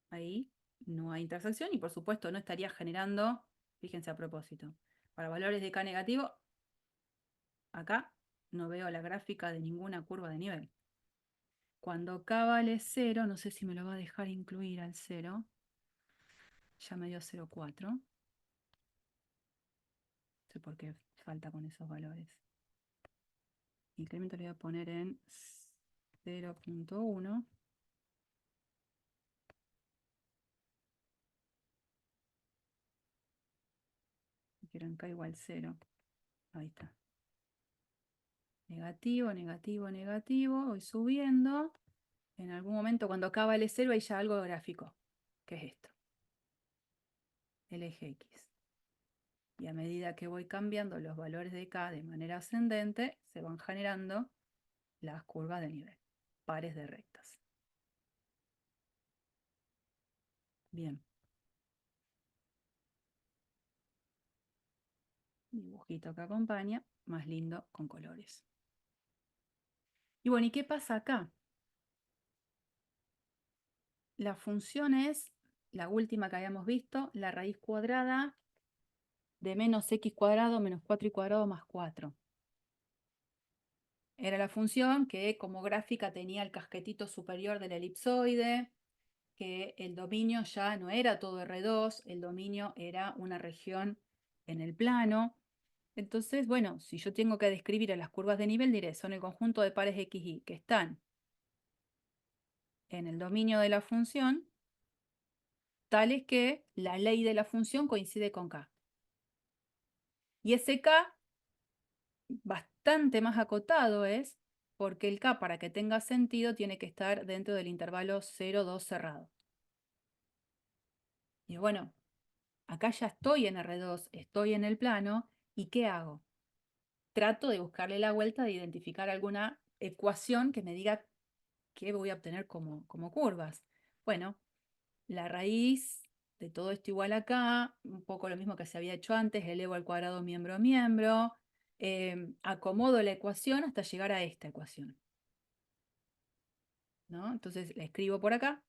Speaker 1: ahí no hay intersección y por supuesto no estaría generando, fíjense a propósito, para valores de K negativo, acá no veo la gráfica de ninguna curva de nivel. Cuando K vale 0, no sé si me lo va a dejar incluir al 0, ya me dio 0,4. No sé por qué falta con esos valores. Incremento le voy a poner en 0,1. Quiero en K igual 0. Ahí está. Negativo, negativo, negativo. Voy subiendo. En algún momento cuando K vale 0 hay ya algo gráfico. ¿Qué es esto? El eje X. Y a medida que voy cambiando los valores de K de manera ascendente, se van generando las curvas de nivel. Pares de rectas. Bien. Dibujito que acompaña, más lindo con colores. Y bueno, ¿y qué pasa acá? La función es la última que habíamos visto, la raíz cuadrada de menos x cuadrado menos 4y cuadrado más 4. Era la función que como gráfica tenía el casquetito superior del elipsoide, que el dominio ya no era todo R2, el dominio era una región en el plano. Entonces, bueno, si yo tengo que describir a las curvas de nivel, diré, son el conjunto de pares x, y que están en el dominio de la función, tales que la ley de la función coincide con k. Y ese k, bastante más acotado es, porque el k, para que tenga sentido, tiene que estar dentro del intervalo 0, 2 cerrado. Y bueno, acá ya estoy en R2, estoy en el plano, ¿y qué hago? Trato de buscarle la vuelta, de identificar alguna ecuación que me diga qué voy a obtener como curvas. Bueno, la raíz de todo esto igual acá, un poco lo mismo que se había hecho antes, elevo al cuadrado miembro a miembro, acomodo la ecuación hasta llegar a esta ecuación, ¿no? Entonces la escribo por acá,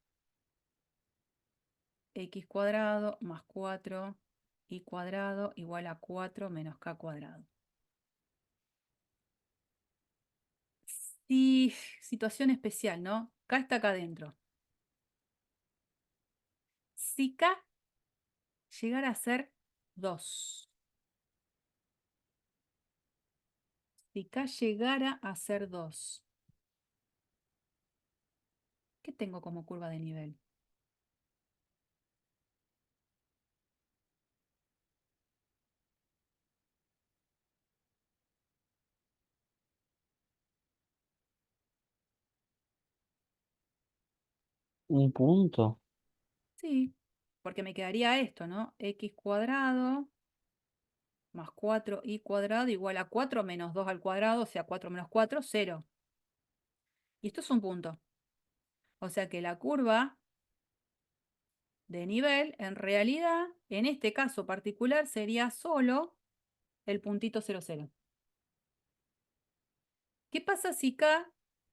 Speaker 1: x cuadrado más 4y cuadrado igual a 4 menos k cuadrado. Y situación especial, ¿no? K está acá adentro. Si K llegara a ser 2, si K llegara a ser 2, ¿qué tengo como curva de nivel?
Speaker 2: Un punto.
Speaker 1: Sí, porque me quedaría esto, ¿no? X cuadrado más 4y cuadrado igual a 4 menos 2 al cuadrado, o sea, 4 menos 4, 0. Y esto es un punto. O sea que la curva de nivel, en realidad, en este caso particular, sería solo el puntito 0, 0. ¿Qué pasa si K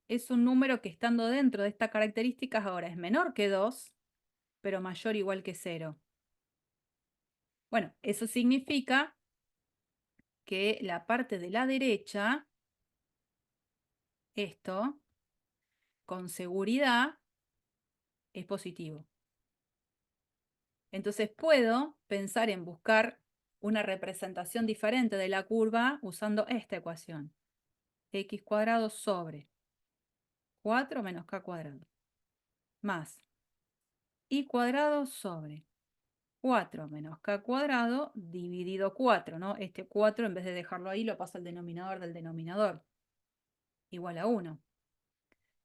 Speaker 1: es un número que, estando dentro de estas características, ahora es menor que 2, pero mayor o igual que 0? Bueno, eso significa que la parte de la derecha, esto, con seguridad, es positivo. Entonces puedo pensar en buscar una representación diferente de la curva usando esta ecuación. X cuadrado sobre 4 menos k cuadrado, más y cuadrado sobre 4 menos k cuadrado dividido 4, ¿no? Este 4, en vez de dejarlo ahí, lo paso al denominador del denominador, igual a 1.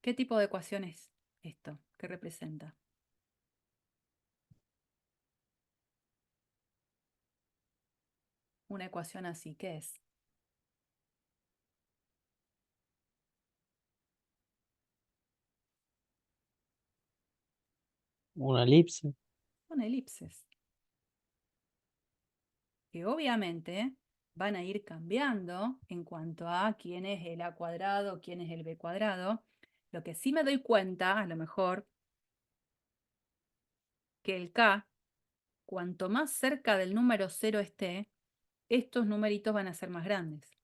Speaker 1: ¿Qué tipo de ecuación es esto? ¿Qué representa? Una ecuación así, ¿qué es?
Speaker 2: Una elipse.
Speaker 1: Son elipses, que obviamente van a ir cambiando en cuanto a quién es el a cuadrado, quién es el b cuadrado. Lo que sí me doy cuenta, a lo mejor, que el k, cuanto más cerca del número 0 esté, estos numeritos van a ser más grandes.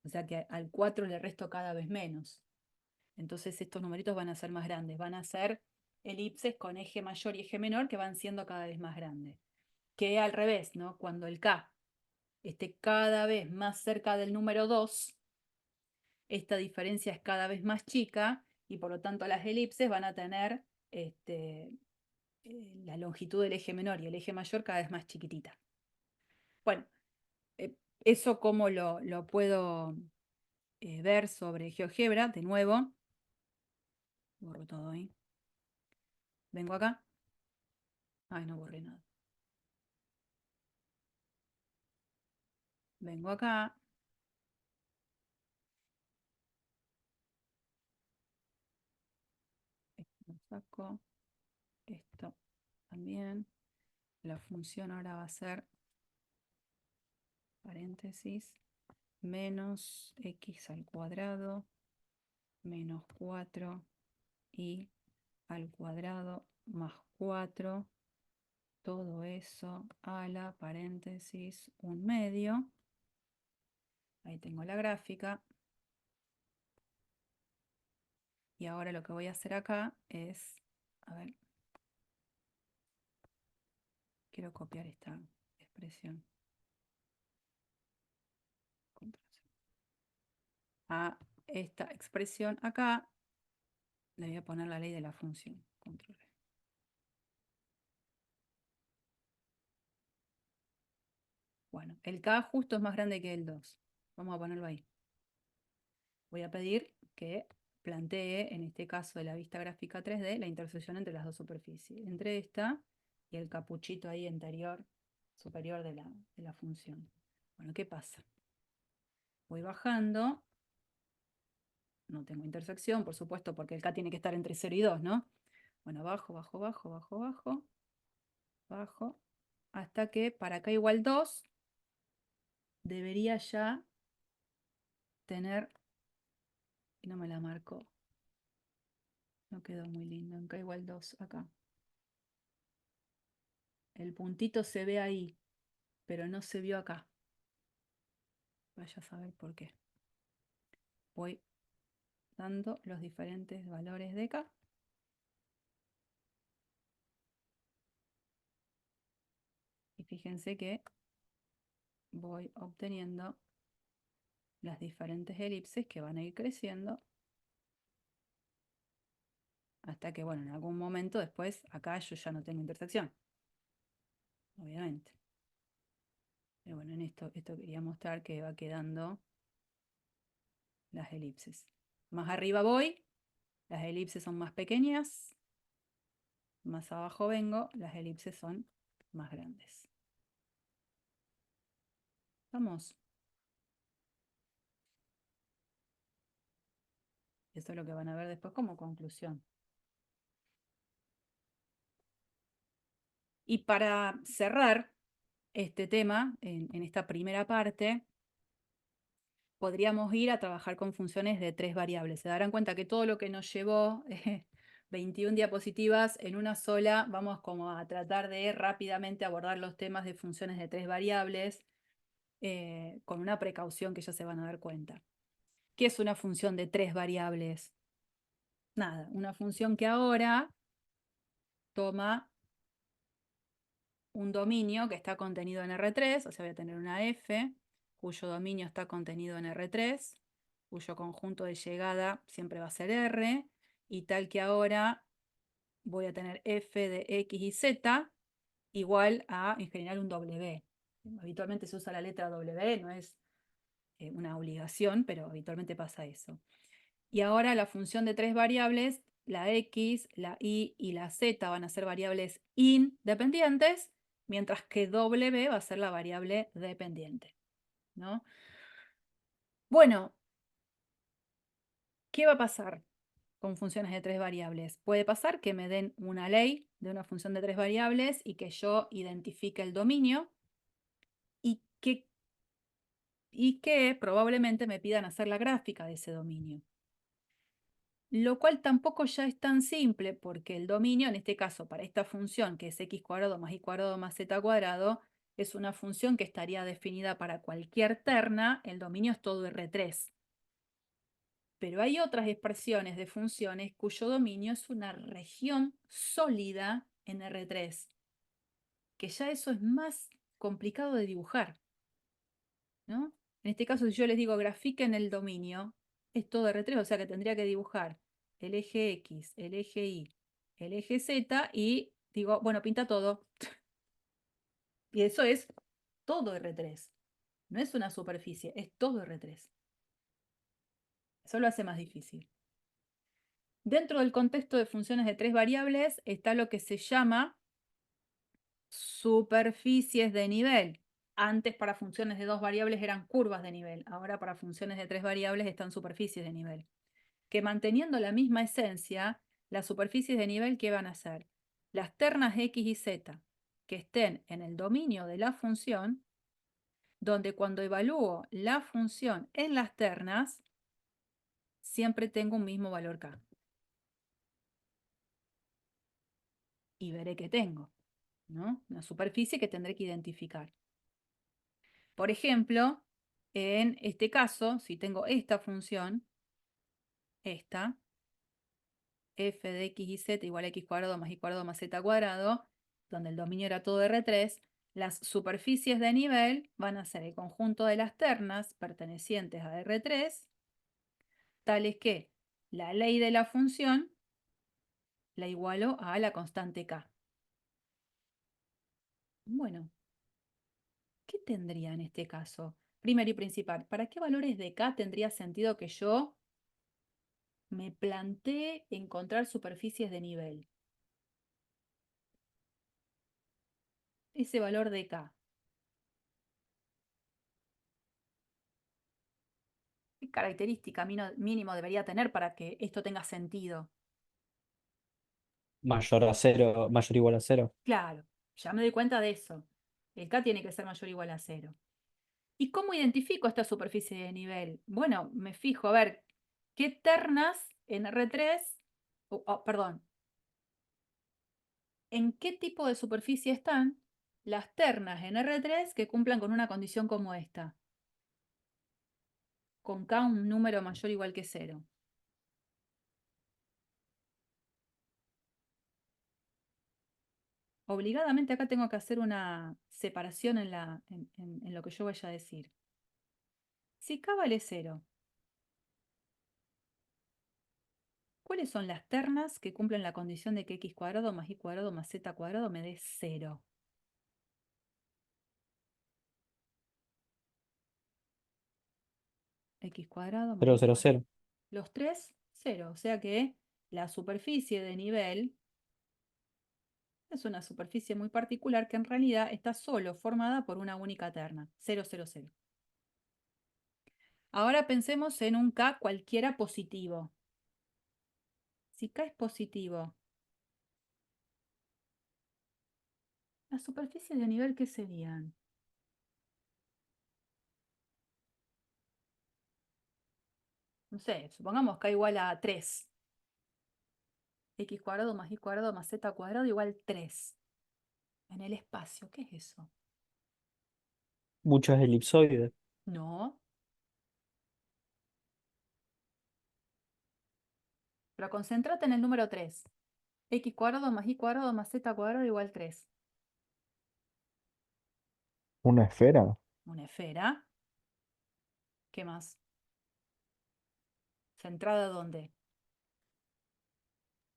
Speaker 1: O sea que al 4 le resto cada vez menos. Entonces estos numeritos van a ser más grandes. Van a ser elipses con eje mayor y eje menor que van siendo cada vez más grandes. Que al revés, ¿no? Cuando el k esté cada vez más cerca del número 2, esta diferencia es cada vez más chica y por lo tanto las elipses van a tener la longitud del eje menor y el eje mayor cada vez más chiquitita. Bueno, eso como lo puedo ver sobre GeoGebra, de nuevo. Borro todo ahí. Vengo acá. Ay, no borré nada. Vengo acá. Esto lo saco. Esto también. La función ahora va a ser paréntesis menos x al cuadrado menos 4y al cuadrado más 4. Todo eso a la paréntesis 1/2. Ahí tengo la gráfica. Y ahora lo que voy a hacer acá es, a ver, quiero copiar esta expresión. a esta expresión acá, le voy a poner la ley de la función. Control V. Bueno, el K justo es más grande que el 2. Vamos a ponerlo ahí. Voy a pedir que plantee, en este caso de la vista gráfica 3D, la intersección entre las dos superficies, entre esta y el capuchito ahí anterior, superior de la función. Bueno, ¿qué pasa? Voy bajando, no tengo intersección, por supuesto, porque el K tiene que estar entre 0 y 2, ¿no? Bueno, bajo, bajo, bajo, bajo, bajo, bajo, hasta que para K igual 2, debería ya tener, y no me la marco, no quedó muy lindo, en K igual 2, acá. El puntito se ve ahí, pero no se vio acá. Vaya a saber por qué. Voy dando los diferentes valores de K. Y fíjense que voy obteniendo las diferentes elipses que van a ir creciendo hasta que, bueno, en algún momento después acá yo ya no tengo intersección. Obviamente. Pero bueno, en esto quería mostrar que va quedando las elipses. Más arriba voy, las elipses son más pequeñas. Más abajo vengo, las elipses son más grandes. Vamos. Eso es lo que van a ver después como conclusión. Y para cerrar este tema, en esta primera parte, podríamos ir a trabajar con funciones de 3 variables. Se darán cuenta que todo lo que nos llevó 21 diapositivas en una sola, vamos como a tratar de rápidamente abordar los temas de funciones de 3 variables, con una precaución que ya se van a dar cuenta. ¿Qué es una función de 3 variables? Nada, una función que ahora toma un dominio que está contenido en R3, o sea, voy a tener una f, cuyo dominio está contenido en R3, cuyo conjunto de llegada siempre va a ser R, y tal que ahora voy a tener f de x y z igual a, en general, un W. Habitualmente se usa la letra W, no es una obligación, pero habitualmente pasa eso. Y ahora la función de 3 variables, la x, la y la z van a ser variables independientes, mientras que w va a ser la variable dependiente, ¿no? Bueno, ¿qué va a pasar con funciones de 3 variables? Puede pasar que me den una ley de una función de 3 variables y que yo identifique el dominio y que probablemente me pidan hacer la gráfica de ese dominio. Lo cual tampoco ya es tan simple, porque el dominio, en este caso, para esta función, que es x² más y² más z², es una función que estaría definida para cualquier terna. El dominio es todo R3. Pero hay otras expresiones de funciones cuyo dominio es una región sólida en R3, que ya eso es más complicado de dibujar, ¿no? En este caso, si yo les digo grafiquen el dominio, es todo R3, o sea que tendría que dibujar el eje X, el eje Y, el eje Z y digo, bueno, pinta todo. Y eso es todo R3. No es una superficie, es todo R3. Eso lo hace más difícil. Dentro del contexto de funciones de 3 variables está lo que se llama superficies de nivel. Antes para funciones de 2 variables eran curvas de nivel. Ahora para funciones de 3 variables están superficies de nivel. Que manteniendo la misma esencia, las superficies de nivel, ¿qué van a ser? Las ternas x y z que estén en el dominio de la función, donde cuando evalúo la función en las ternas, siempre tengo un mismo valor k. Y veré que tengo, ¿no? Una superficie que tendré que identificar. Por ejemplo, en este caso, si tengo esta función, esta, f de x y z igual a x² más y² más z², donde el dominio era todo R3, las superficies de nivel van a ser el conjunto de las ternas pertenecientes a R3 tales que la ley de la función la igualo a la constante k. Bueno, ¿qué tendría en este caso? Primero y principal, ¿para qué valores de k tendría sentido que yo me plantee encontrar superficies de nivel? Ese valor de k. ¿Qué característica mínimo debería tener para que esto tenga sentido?
Speaker 2: Mayor a cero, mayor o igual a cero.
Speaker 1: Claro, ya me doy cuenta de eso. El k tiene que ser mayor o igual a 0. ¿Y cómo identifico esta superficie de nivel? Bueno, me fijo a ver qué ternas en R3, perdón, en qué tipo de superficie están las ternas en R3 que cumplan con una condición como esta, con k un número mayor o igual que 0. Obligadamente acá tengo que hacer una separación en lo que yo vaya a decir. Si k vale 0, ¿cuáles son las ternas que cumplen la condición de que x cuadrado más y cuadrado más z cuadrado me dé 0? X cuadrado más
Speaker 2: 0,
Speaker 1: y
Speaker 2: 0,
Speaker 1: cuadrado.
Speaker 2: 0.
Speaker 1: Los tres, 0. O sea que la superficie de nivel es una superficie muy particular que en realidad está solo formada por una única terna, 0, 0, 0. Ahora pensemos en un k cualquiera positivo. Si k es positivo, ¿las superficies de nivel qué serían? No sé, supongamos k igual a 3. X cuadrado más y cuadrado más z cuadrado igual 3. En el espacio, ¿qué es eso?
Speaker 2: Muchos elipsoides.
Speaker 1: No, pero concéntrate en el número 3. X cuadrado más y cuadrado más z cuadrado igual 3.
Speaker 5: Una esfera
Speaker 1: Una esfera. ¿Qué más? ¿Centrada dónde?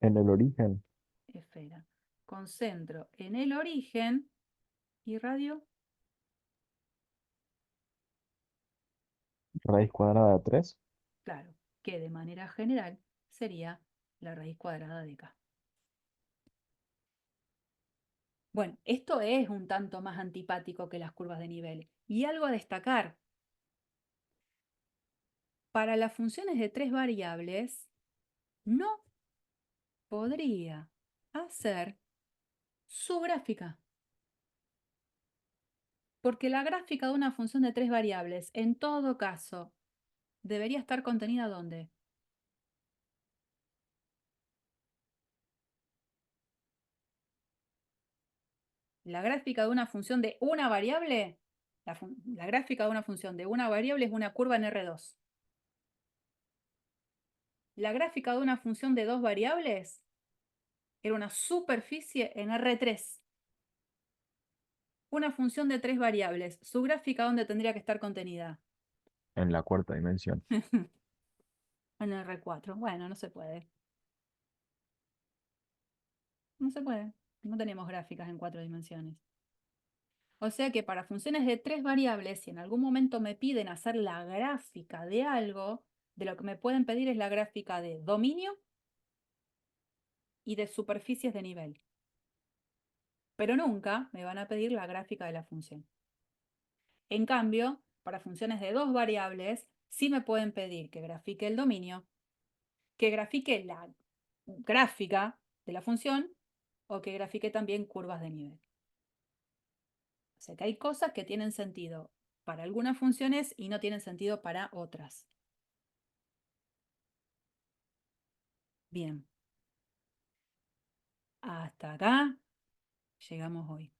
Speaker 5: en el origen,
Speaker 1: Esfera. Concentro en el origen y radio.
Speaker 5: raíz cuadrada de 3.
Speaker 1: Claro, que de manera general sería la raíz cuadrada de k. Bueno, esto es un tanto más antipático que las curvas de nivel. Y algo a destacar. Para las funciones de tres variables, no podría hacer su gráfica. Porque la gráfica de una función de tres variables, en todo caso, debería estar contenida ¿dónde? La gráfica de una función de una variable, la gráfica de una función de una variable es una curva en R2. La gráfica de una función de dos variables era una superficie en R3. Una función de tres variables, ¿su gráfica dónde tendría que estar contenida?
Speaker 5: En la cuarta dimensión.
Speaker 1: En R4. Bueno, no se puede. No se puede. No tenemos gráficas en 4 dimensiones. O sea que para funciones de tres variables, si en algún momento me piden hacer la gráfica de algo, de lo que me pueden pedir es la gráfica de dominio y de superficies de nivel. Pero nunca me van a pedir la gráfica de la función. En cambio, para funciones de dos variables, sí me pueden pedir que grafique el dominio, que grafique la gráfica de la función o que grafique también curvas de nivel. O sea que hay cosas que tienen sentido para algunas funciones y no tienen sentido para otras. Bien, hasta acá llegamos hoy.